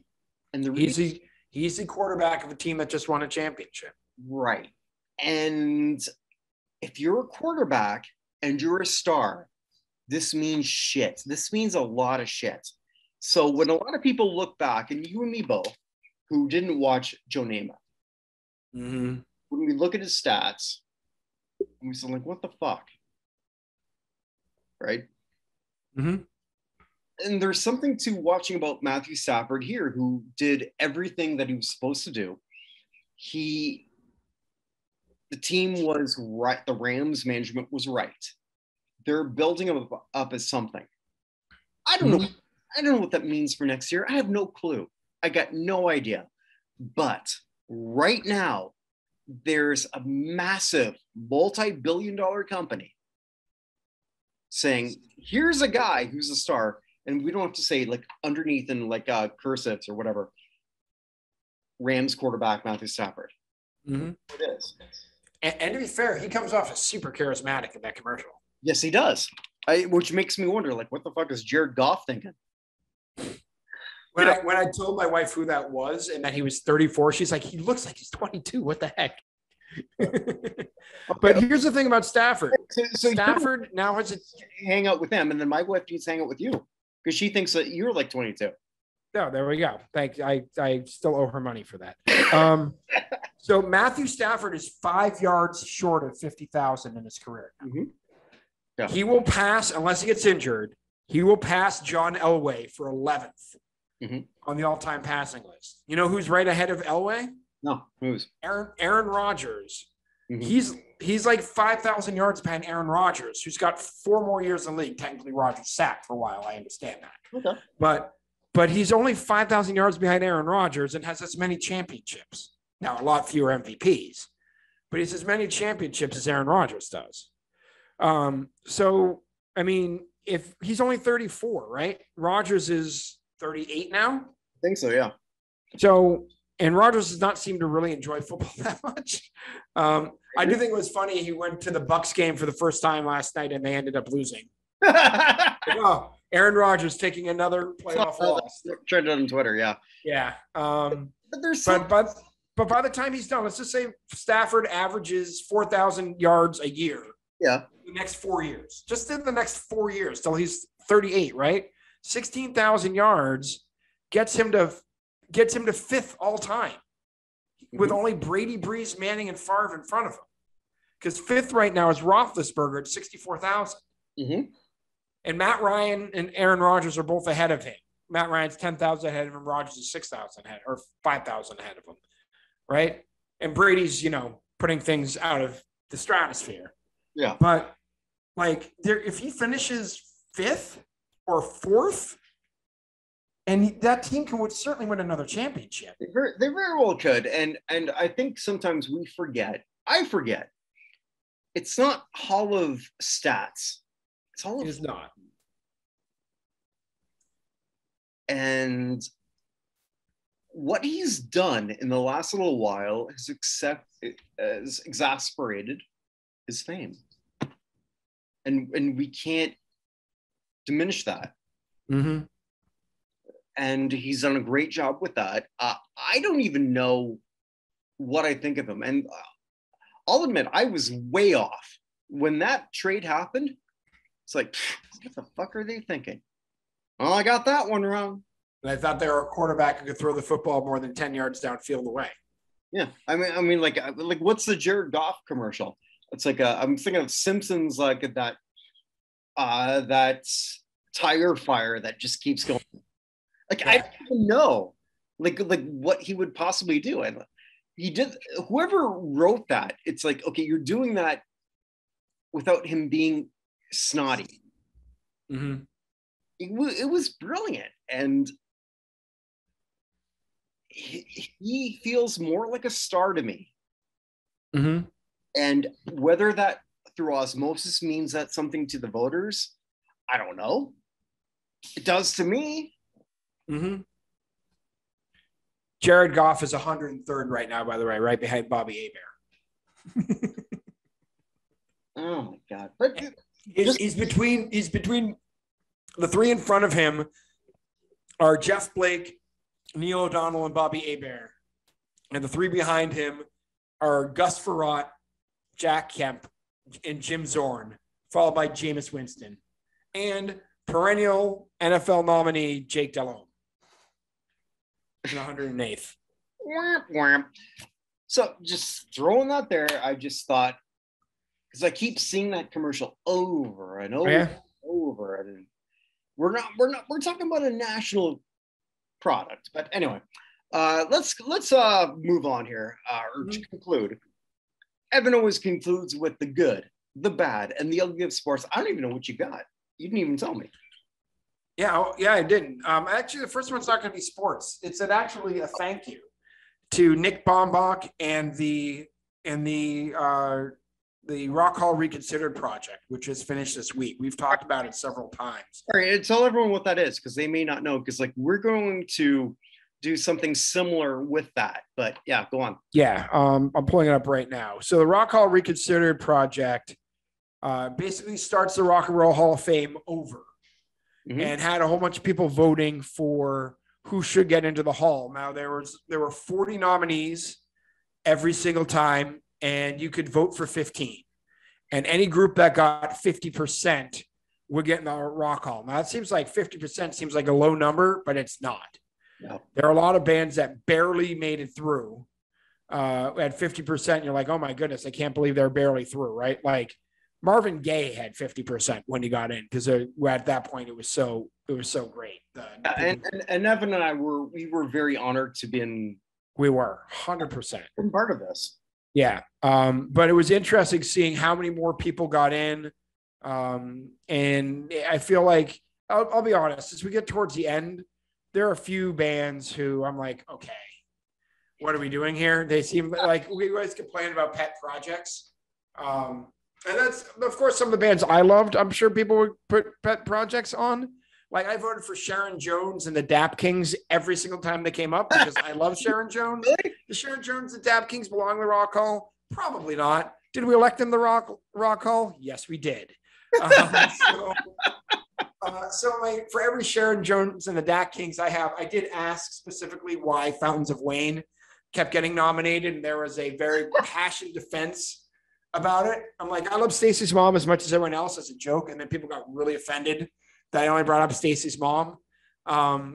And he's the quarterback of a team that just won a championship. Right. And if you're a quarterback and you're a star, this means shit. This means a lot of shit. So when a lot of people look back, and you and me both, who didn't watch Joe Namath, when we look at his stats, and we say, like, what the fuck? Right? Mm-hmm. And there's something to watching about Matthew Stafford here, who did everything that he was supposed to do. The team was right. The Rams management was right. They're building him up as something. I don't know. I don't know what that means for next year. I have no clue. I got no idea. But right now, there's a massive multi-billion-dollar company saying, here's a guy who's a star. And we don't have to say like underneath in like cursives or whatever. Rams quarterback Matthew Stafford. Mm-hmm. It is. And to be fair, he comes off as super charismatic in that commercial. Yes, he does. Which makes me wonder, like, what the fuck is Jared Goff thinking? When I told my wife who that was and that he was 34, she's like, he looks like he's 22. What the heck? But here's the thing about Stafford. So Stafford now has a hang out with them, and then my wife needs to hang out with you because she thinks that you're like 22. No, there we go. Thanks. I still owe her money for that. So Matthew Stafford is 5 yards short of 50,000 in his career. Mm-hmm. Yeah. He will pass, unless he gets injured, he will pass John Elway for 11th on the all-time passing list. You know who's right ahead of Elway? No, who's? Aaron Rodgers. Mm-hmm. He's like 5,000 yards behind Aaron Rodgers, who's got 4 more years in the league. Technically, Rodgers sacked for a while. I understand that. Okay. But he's only 5,000 yards behind Aaron Rodgers and has as many championships. Now, a lot fewer MVPs, but he's as many championships as Aaron Rodgers does. So, I mean, if he's only 34, right? Rodgers is 38 now. I think so, yeah. So, and Rodgers does not seem to really enjoy football that much. I do think it was funny. He went to the Bucs game for the first time last night and they ended up losing. Aaron Rodgers taking another playoff loss. Trended on Twitter, yeah. Yeah. But there's but by the time he's done, let's just say Stafford averages 4,000 yards a year. Yeah. The next 4 years, just in the next 4 years till he's 38, right? 16,000 yards gets him to 5th all time with only Brady, Breeze, Manning, and Favre in front of him. Because fifth right now is Roethlisberger at 64,000. Mm-hmm. And Matt Ryan and Aaron Rodgers are both ahead of him. Matt Ryan's 10,000 ahead of him. Rodgers is 6,000 ahead, or 5,000 ahead of him, right? And Brady's, putting things out of the stratosphere. Yeah. But like, if he finishes fifth or fourth, and that team would certainly win another championship. They very well could. And I think sometimes we forget. I forget. It's not Hall of Stats. It's Hall of. It is not. And what he's done in the last little while has exasperated his fame. And we can't diminish that. Mm-hmm. And he's done a great job with that. I don't even know what I think of him. And I'll admit, I was way off. When that trade happened, it's like, what the fuck are they thinking? Oh, I got that one wrong. And I thought they were a quarterback who could throw the football more than 10 yards downfield away. Yeah. I mean, like what's the Jared Goff commercial? It's like, I'm thinking of Simpsons, like that tire fire that just keeps going. Like, yeah. I don't even know, like what he would possibly do. And he did. Whoever wrote that, it's like, okay, you're doing that without him being snotty. Mm-hmm. It was brilliant, and he feels more like a star to me. Mm-hmm. And whether that through osmosis means that something to the voters, I don't know. It does to me. Mm-hmm. Jared Goff is 103rd right now, by the way, right behind Bobby Hebert. Oh my God! But he's between the three in front of him are Jeff Blake, Neil O'Donnell, and Bobby Hebert, and the three behind him are Gus Frerotte, Jack Kemp, and Jim Zorn, followed by Jameis Winston, and perennial NFL nominee Jake Delhomme. 108th. So just throwing that there, I just thought, because I keep seeing that commercial over and over and over, and we're talking about a national product. But anyway, let's move on here, or to conclude. Evan always concludes with the good, the bad, and the ugly of sports. I don't even know what you got. You didn't even tell me. Yeah, I didn't. Actually, the first one's not going to be sports. It's actually a thank you to Nick Bombach and the Rock Hall Reconsidered project, which has finished this week. We've talked about it several times. All right, tell everyone what that is, because they may not know. Because we're going to do something similar with that. But yeah, go on. Yeah, I'm pulling it up right now. So the Rock Hall Reconsidered project basically starts the Rock and Roll Hall of Fame over. Mm-hmm. And had a whole bunch of people voting for who should get into the hall. Now there were 40 nominees every single time, and you could vote for 15. And any group that got 50% would get in the Rock Hall. Now that seems like 50% seems like a low number, but it's not. No. There are a lot of bands that barely made it through at 50%. You're like, oh my goodness, I can't believe they're barely through, right? Like Marvin Gaye had 50% when he got in, because at that point it was so great. And Evan and I were very honored to be in. We were 100% part of this. Yeah, but it was interesting seeing how many more people got in, and I feel like I'll be honest. As we get towards the end, there are a few bands who I'm like, okay, what are we doing here? They seem like we always complain about pet projects. And that's, of course, some of the bands I loved. I'm sure people would put pet projects on. Like I voted for Sharon Jones and the Dap Kings every single time they came up because I love Sharon Jones. Really? The Sharon Jones and Dap Kings belong in the Rock Hall? Probably not. Did we elect them the Rock Hall? Yes, we did. For every Sharon Jones and the Dap Kings I did ask specifically why Fountains of Wayne kept getting nominated, and there was a very passionate defense about it. I'm like, I love Stacey's mom as much as everyone else as a joke. And then people got really offended that I only brought up Stacey's mom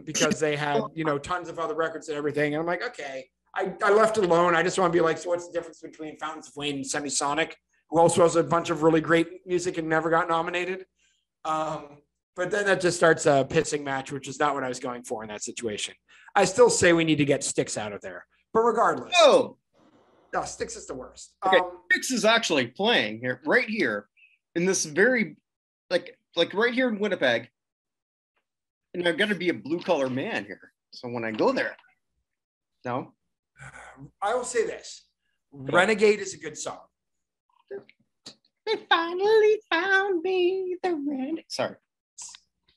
because they had, tons of other records and everything. And I'm like, okay, I left it alone. I just want to be like, so what's the difference between Fountains of Wayne and Semisonic? who also has a bunch of really great music and never got nominated. But then that just starts a pissing match, which is not what I was going for in that situation. I still say we need to get Styx out of there. But regardless. Oh, no, Styx is the worst. Okay, Styx is actually playing here, right here, in this very, like right here in Winnipeg. And I've got to be a blue-collar man here. So when I go there, no? I will say this. Renegade is a good song. They finally found me, the Renegade. Sorry.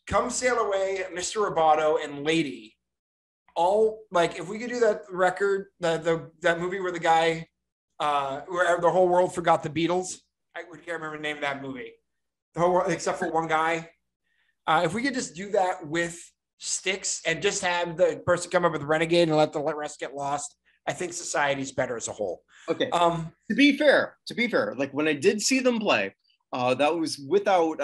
Come Sail Away, Mr. Roboto, and Lady. All, like, if we could do that record, that movie where the guy, where the whole world forgot the Beatles. I can't remember the name of that movie. The whole world, except for one guy. If we could just do that with Styx and just have the person come up with Renegade and let the rest get lost, I think society's better as a whole. Okay. To be fair, like when I did see them play, that was without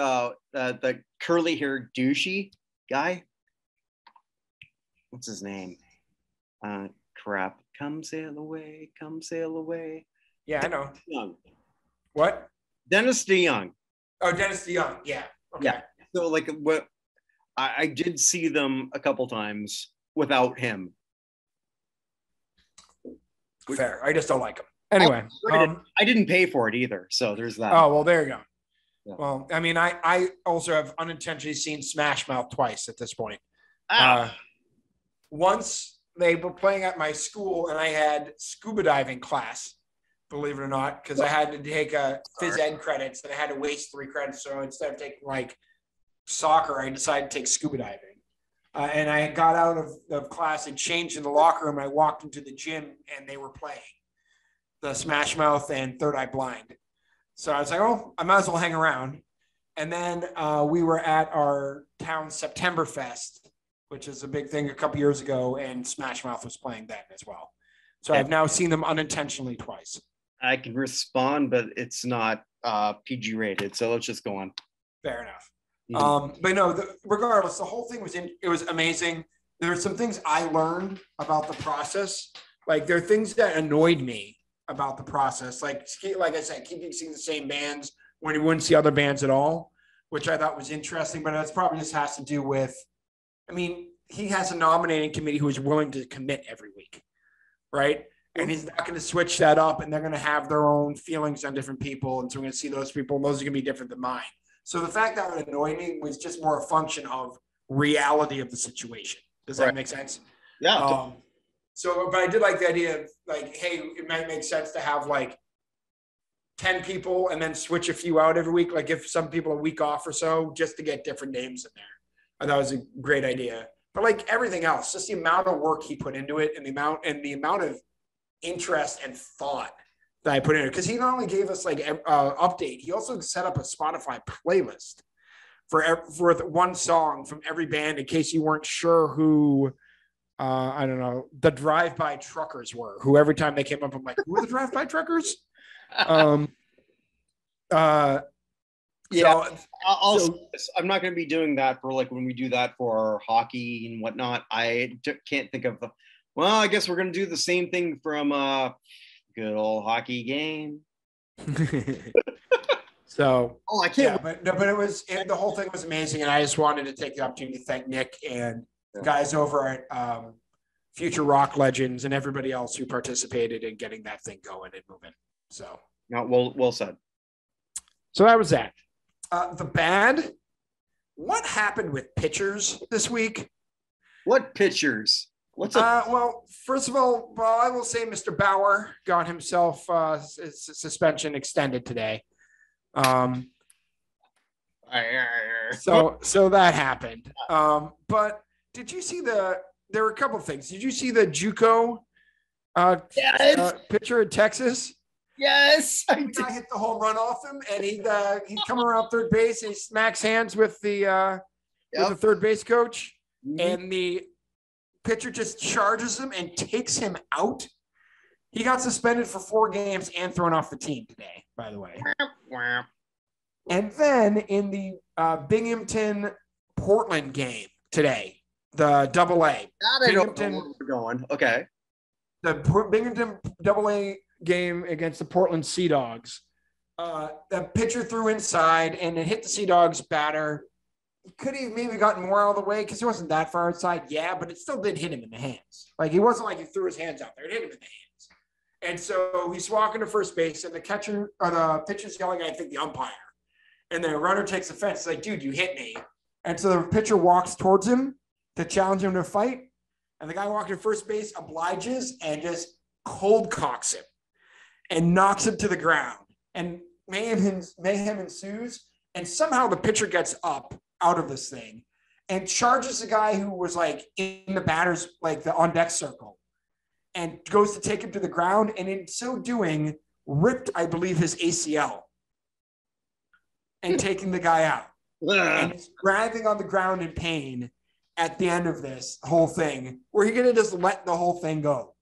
the curly-haired douchey guy. What's his name? Crap. Come sail away, come sail away. Yeah, Dennis I know. DeYoung. What? Dennis DeYoung. Oh, Dennis DeYoung. Yeah. Okay. Yeah. So like what I did see them a couple times without him. Fair. I just don't like him. Anyway, I didn't pay for it either, so there's that. Oh well, there you go. Yeah. Well, I mean, I also have unintentionally seen Smash Mouth twice at this point. Once they were playing at my school, and I had scuba diving class, believe it or not, because I had to take a phys ed credits, and I had to waste 3 credits. So instead of taking like soccer, I decided to take scuba diving. And I got out of class and changed in the locker room. I walked into the gym, and they were playing the Smash Mouth and Third Eye Blind. So I was like, oh, I might as well hang around. And then we were at our town Septemberfest, which is a big thing a couple years ago, and Smash Mouth was playing then as well. So I've now seen them unintentionally twice. I can respond, but it's not PG rated, so let's just go on. Fair enough. Mm-hmm. But no, regardless, the whole thing it was amazing. There are some things I learned about the process. Like there are things that annoyed me about the process. Like I said, keeping seeing the same bands when you wouldn't see other bands at all, which I thought was interesting, but that's probably just has to do with, I mean, he has a nominating committee who is willing to commit every week, right? And he's not going to switch that up, and they're going to have their own feelings on different people. And so we're going to see those people, and those are going to be different than mine. So the fact that it annoyed me was just more a function of reality of the situation. Does that make sense? Yeah. But I did like the idea of like, hey, it might make sense to have like 10 people and then switch a few out every week. Like give some people a week off or so just to get different names in there. I thought it was a great idea. But like everything else, just the amount of work he put into it and the amount of interest and thought that I put in it. Because he not only gave us like update, he also set up a Spotify playlist for one song from every band in case you weren't sure who I don't know, the drive-by truckers were, who every time they came up, I'm like, who are the drive-by truckers? Yeah. I'm not going to be doing that for like when we do that for hockey and whatnot. I can't think of well, I guess we're going to do the same thing from good old hockey game. So, I can't. Yeah, but the whole thing was amazing. And I just wanted to take the opportunity to thank Nick and guys over at Future Rock Legends and everybody else who participated in getting that thing going and moving. So, well said. So that was that. The bad. What happened with pitchers this week? What pitchers? What's up? Well, first of all, I will say Mr. Bauer got himself suspension extended today. So that happened. But did you see there were a couple of things. Did you see the JUCO pitcher in Texas? Yes. I hit the home run off him, and he'd come around third base and he smacks hands with the third base coach, and the pitcher just charges him and takes him out. He got suspended for 4 games and thrown off the team today, by the way. And then in the Binghamton Portland game today, the AA. I don't know where we're going. Okay. The Binghamton AA game against the Portland Sea Dogs. The pitcher threw inside and it hit the Sea Dogs batter. Could he have maybe gotten more out of the way because he wasn't that far outside? Yeah, but it still did hit him in the hands. Like, he wasn't like he threw his hands out there. It hit him in the hands. And so he's walking to first base, and the catcher or the pitcher's yelling at, I think, the umpire. And the runner takes offense. It's like, dude, you hit me. And so the pitcher walks towards him to challenge him to a fight. And the guy walking to first base obliges and just cold cocks him and knocks him to the ground. And mayhem ensues. And somehow the pitcher gets up out of this thing and charges the guy who was like in the batter's, like the on deck circle, and goes to take him to the ground. And in so doing, ripped, I believe, his ACL and taking the guy out. And he's writhing on the ground in pain at the end of this whole thing, where you're going to just let the whole thing go.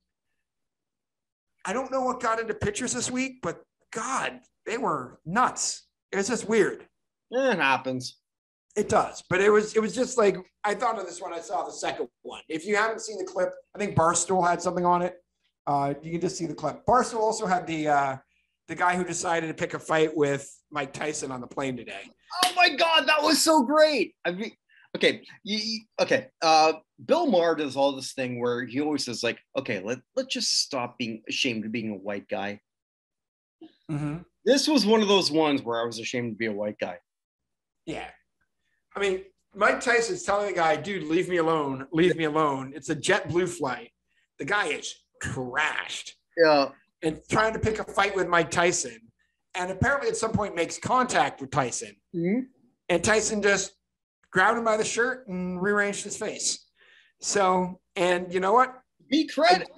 I don't know what got into pitchers this week, but God, they were nuts. It was just weird. It happens. It does, but it was just like, I thought of this when I saw the second one. If you haven't seen the clip, I think Barstool had something on it. You can just see the clip. Barstool also had the guy who decided to pick a fight with Mike Tyson on the plane today. Oh my God, that was so great. I mean, okay. Bill Maher does all this thing where he always says like, okay, let's just stop being ashamed of being a white guy. Mm-hmm. This was one of those ones where I was ashamed to be a white guy. Yeah. I mean, Mike Tyson's telling the guy, dude, leave me alone. Leave me alone. It's a JetBlue flight. The guy is trashed. Yeah. And trying to pick a fight with Mike Tyson. And apparently at some point makes contact with Tyson. Mm-hmm. And Tyson just grabbed him by the shirt and rearranged his face. So, and you know what? Be credit.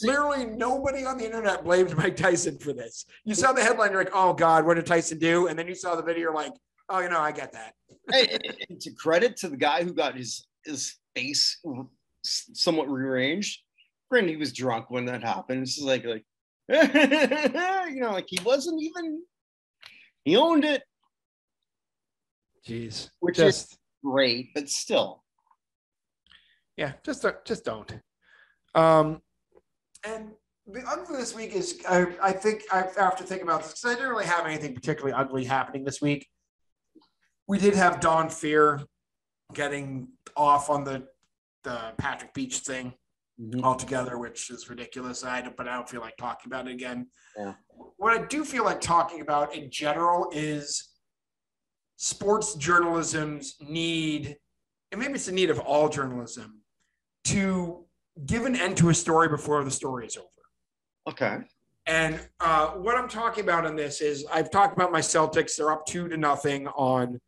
Literally nobody on the internet blamed Mike Tyson for this. You saw the headline, you're like, oh God, what did Tyson do? And then you saw the video, you're like, oh, I get that. And to credit to the guy who got his face somewhat rearranged. Granted, he was drunk when that happened. It's just like like he wasn't even. He owned it. Jeez, which is great, but still. Yeah, just don't. And the ugly this week is, I think I have to think about this because I didn't really have anything particularly ugly happening this week. We did have Dawn Fear getting off on the Patrick Beach thing altogether, which is ridiculous. But I don't feel like talking about it again. Yeah. What I do feel like talking about in general is sports journalism's need, and maybe it's the need of all journalism, to give an end to a story before the story is over. Okay. And what I'm talking about in this is I've talked about my Celtics. They're up 2-0 on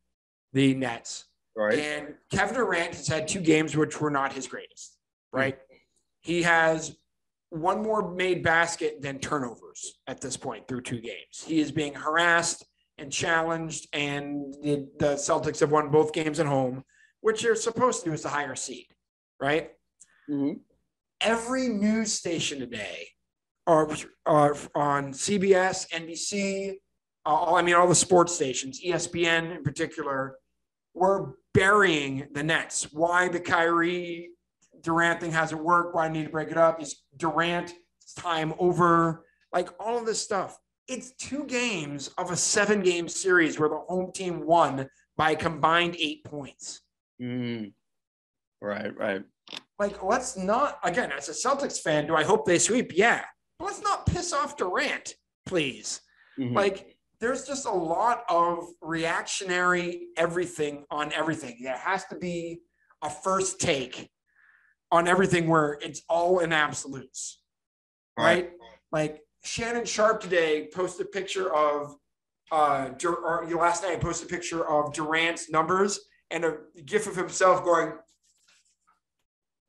the Nets. Right. And Kevin Durant has had 2 games which were not his greatest, right? He has one more made basket than turnovers at this point through 2 games. He is being harassed and challenged, and the Celtics have won both games at home, which they're supposed to do as the higher seed, right? Mm-hmm. Every news station today, or on CBS, NBC, all the sports stations, ESPN in particular, were burying the Nets. Why the Kyrie Durant thing hasn't worked, why I need to break it up, is Durant's time over, like all of this stuff. It's 2 games of a 7-game series where the home team won by a combined 8 points. Mm. Right. Like, let's not, again, as a Celtics fan, do I hope they sweep? Yeah. But let's not piss off Durant, please. Mm-hmm. Like, there's just a lot of reactionary everything on everything. There has to be a first take on everything where it's all in absolutes, right? Like, Shannon Sharp today posted a picture of, last night posted a picture of Durant's numbers and a gif of himself going,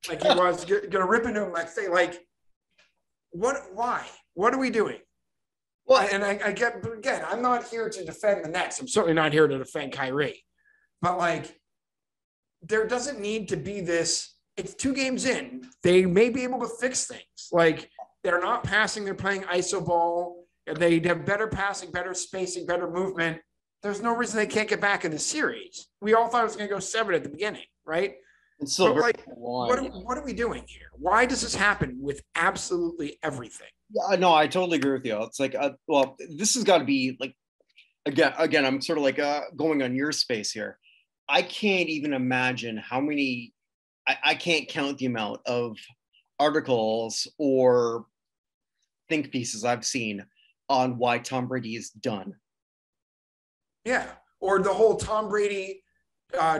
like he was going to rip into him, like, say, like, why? What are we doing? Well, and I get, again, I'm not here to defend the Nets. I'm certainly not here to defend Kyrie. But, like, there doesn't need to be this. It's 2 games in. They may be able to fix things. Like, they're not passing. They're playing iso ball. They have better passing, better spacing, better movement. There's no reason they can't get back in the series. We all thought it was going to go 7 at the beginning, right? And so, like, what are we doing here? Why does this happen with absolutely everything? Yeah, no, I totally agree with you. It's like, this has got to be like again, I'm sort of like going on your space here. I can't even imagine how many. I can't count the amount of articles or think pieces I've seen on why Tom Brady is done. Yeah, or the whole Tom Brady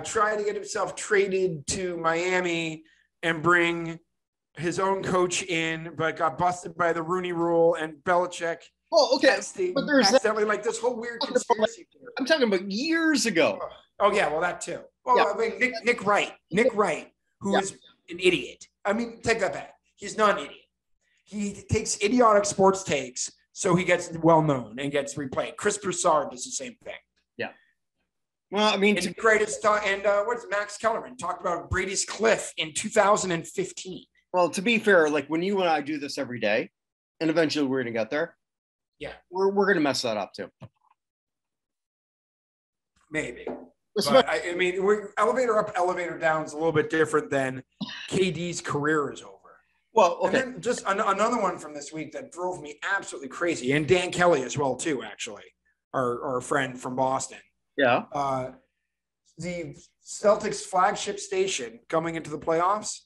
trying to get himself traded to Miami and bring his own coach in, but got busted by the Rooney Rule and Belichick. Oh, okay, but there's accidentally like this whole weird conspiracy theory. I'm talking about years ago. Oh yeah, well that too. Well, yeah. I mean, Nick Wright, who is an idiot. I mean, take that back. He's not an idiot. He takes idiotic sports takes so he gets well known and gets replayed. Chris Broussard does the same thing. Yeah. Well, I mean, what's Max Kellerman talked about Brady's cliff in 2015. Well, to be fair, like when you and I do this every day, and eventually we're going to get there. Yeah, we're going to mess that up too. Maybe. But I mean, elevator up, elevator down is a little bit different than KD's career is over. Well, okay. And then just another one from this week that drove me absolutely crazy, and Dan Kelly as well too, actually, our friend from Boston. Yeah. The Celtics flagship station coming into the playoffs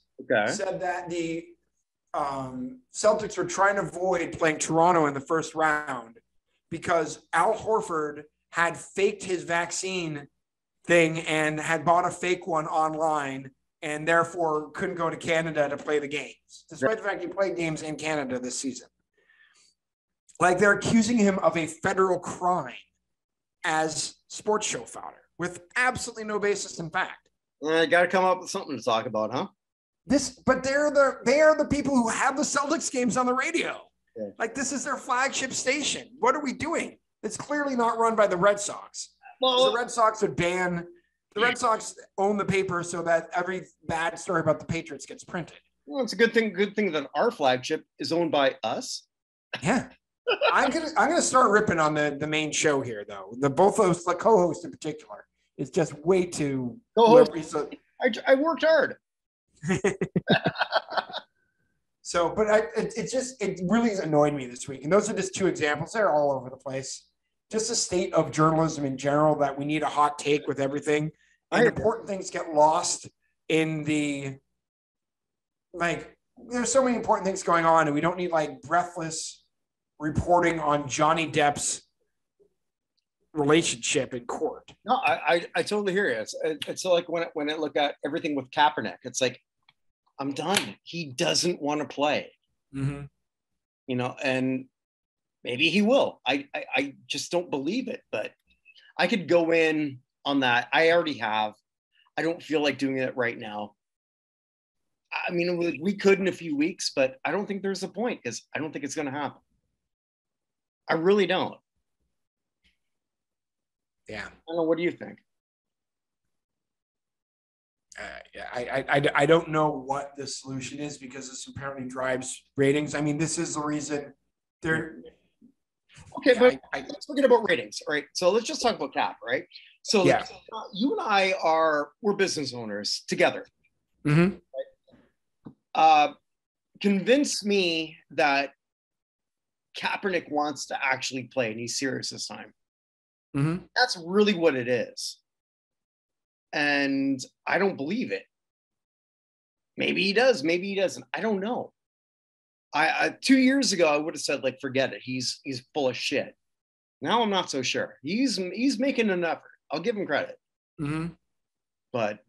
said that the Celtics were trying to avoid playing Toronto in the first round because Al Horford had faked his vaccine thing and had bought a fake one online and therefore couldn't go to Canada to play the games, despite the fact he played games in Canada this season. Like they're accusing him of a federal crime as sports show fodder with absolutely no basis in fact. Got to come up with something to talk about, huh? But they are the people who have the Celtics games on the radio. Yeah. Like this is their flagship station. What are we doing? It's clearly not run by the Red Sox. Well, the Red Sox would ban. The Red Sox own the paper so that every bad story about the Patriots gets printed. Well, it's a good thing. Good thing that our flagship is owned by us. Yeah, I'm gonna start ripping on the main show here, though. Both those, the co-host in particular, is just way too. Co-host. I worked hard. So, but it really annoyed me this week, and those are just two examples. They're all over the place. Just a state of journalism in general that we need a hot take with everything, and important things get lost in the There's so many important things going on, and we don't need breathless reporting on Johnny Depp's relationship in court. No, I totally hear you. It's like when I look at everything with Kaepernick, it's like I'm done. He doesn't want to play. Mm-hmm. And maybe he will. I just don't believe it, but I could go in on that. I already have. I don't feel like doing it right now. I mean, we could in a few weeks, but I don't think there's a point because I don't think it's going to happen. I really don't. Yeah. I don't know. What do you think? I don't know what the solution is because this apparently drives ratings. I mean, this is the reason they're. Okay, but let's forget about ratings. All right. So let's just talk about Cap, right? So you and I we're business owners together. Mm-hmm. Right? Convince me that Kaepernick wants to actually play and he's serious this time. Mm-hmm. That's really what it is. And I don't believe it. Maybe he does, maybe he doesn't. I don't know. I 2 years ago, I would have said, forget it. He's full of shit. Now I'm not so sure. He's making an effort. I'll give him credit. Mm-hmm. But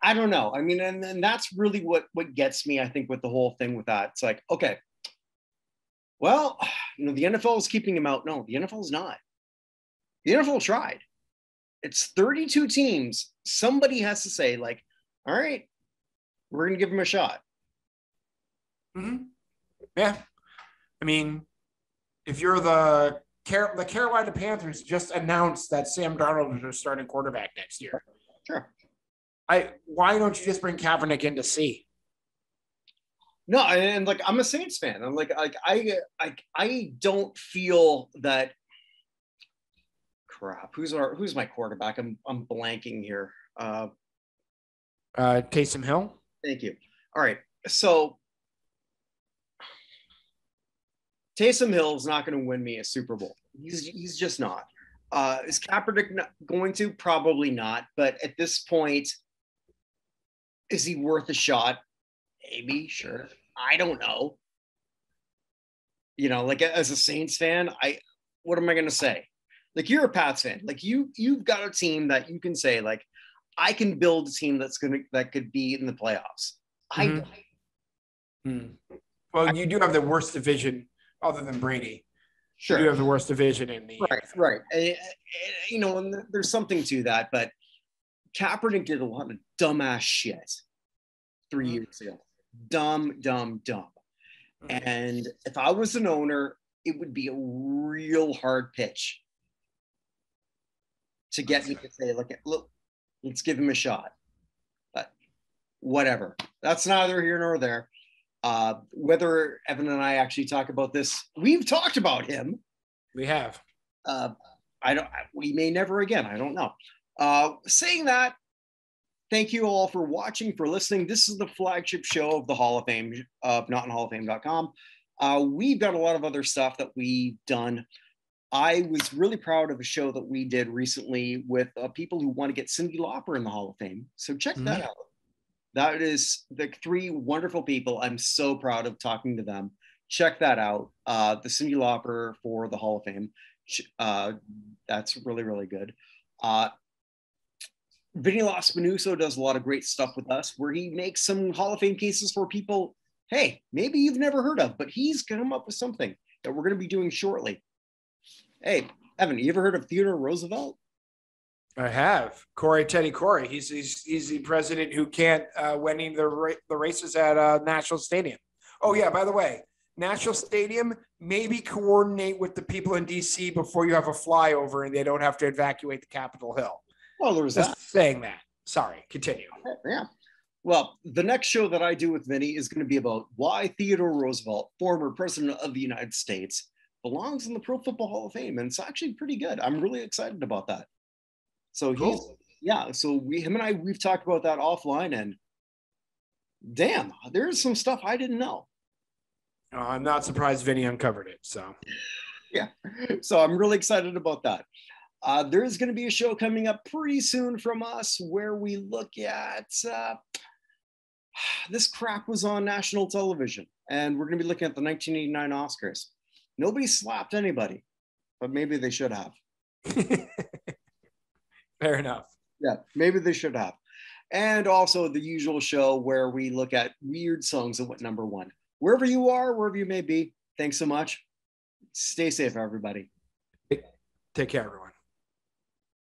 I don't know. I mean, and that's really what gets me, I think, with the whole thing with that. It's like, okay, well, the NFL is keeping him out. No, the NFL is not. The NFL tried. It's 32 teams. Somebody has to say, all right, we're going to give him a shot. Mm-hmm. Yeah. I mean, if you're the Carolina Panthers just announced that Sam Darnold is their starting quarterback next year. Sure. Why don't you just bring Kaepernick in to see? No, and I'm a Saints fan. I'm I don't feel that. Crap. Who's my quarterback? I'm blanking here. Taysom Hill. Thank you. All right. So Taysom Hill is not going to win me a Super Bowl. He's just not. Is Kaepernick going to? Probably not. But at this point, is he worth a shot? Maybe, sure. I don't know. You know, like as a Saints fan, what am I going to say? Like you're a Pats fan. Like you've got a team that you can say like, I can build a team that could be in the playoffs. I don't. Well, you do have the worst division other than Brady. Sure. You do have the worst division in the right. You know, and there's something to that, but Kaepernick did a lot of dumbass shit 3 years ago. Dumb. And if I was an owner, it would be a real hard pitch to get me to say, look, let's give him a shot. But whatever. That's neither here nor there. Whether Evan and I actually talk about this, we've talked about him. We have. We may never again. I don't know. Saying that, thank you all for watching, for listening. This is the flagship show of the Hall of Fame, of notinhallofame.com. We've got a lot of other stuff that we've done. I was really proud of a show that we did recently with people who want to get Cyndi Lauper in the Hall of Fame. So check that out. That is the 3 wonderful people. I'm so proud of talking to them. Check that out. The Cyndi Lauper for the Hall of Fame. That's really, really good. Vinny Laspinuso does a lot of great stuff with us where he makes some Hall of Fame cases for people, hey, maybe you've never heard of, but he's come up with something that we're going to be doing shortly. Hey, Evan, you ever heard of Theodore Roosevelt? I have. Teddy Corey. He's the president who can't winning the races at National Stadium. Oh, yeah, by the way, National Stadium, maybe coordinate with the people in D.C. before you have a flyover and they don't have to evacuate the Capitol Hill. Well, there's just that. Saying that. Sorry, continue. Yeah. Well, the next show that I do with Vinny is going to be about why Theodore Roosevelt, former president of the United States, belongs in the Pro Football Hall of Fame. And it's actually pretty good. I'm really excited about that. So cool. Him and I, we've talked about that offline, and damn, there's some stuff I didn't know. I'm not surprised Vinny uncovered it. So, yeah. So I'm really excited about that. There is going to be a show coming up pretty soon from us where we look at this crap was on national television, and we're going to be looking at the 1989 Oscars. Nobody slapped anybody, but maybe they should have. Fair enough. Yeah, maybe they should have. And also the usual show where we look at weird songs that went number 1. Wherever you are, wherever you may be, thanks so much. Stay safe, everybody. Take care, everyone.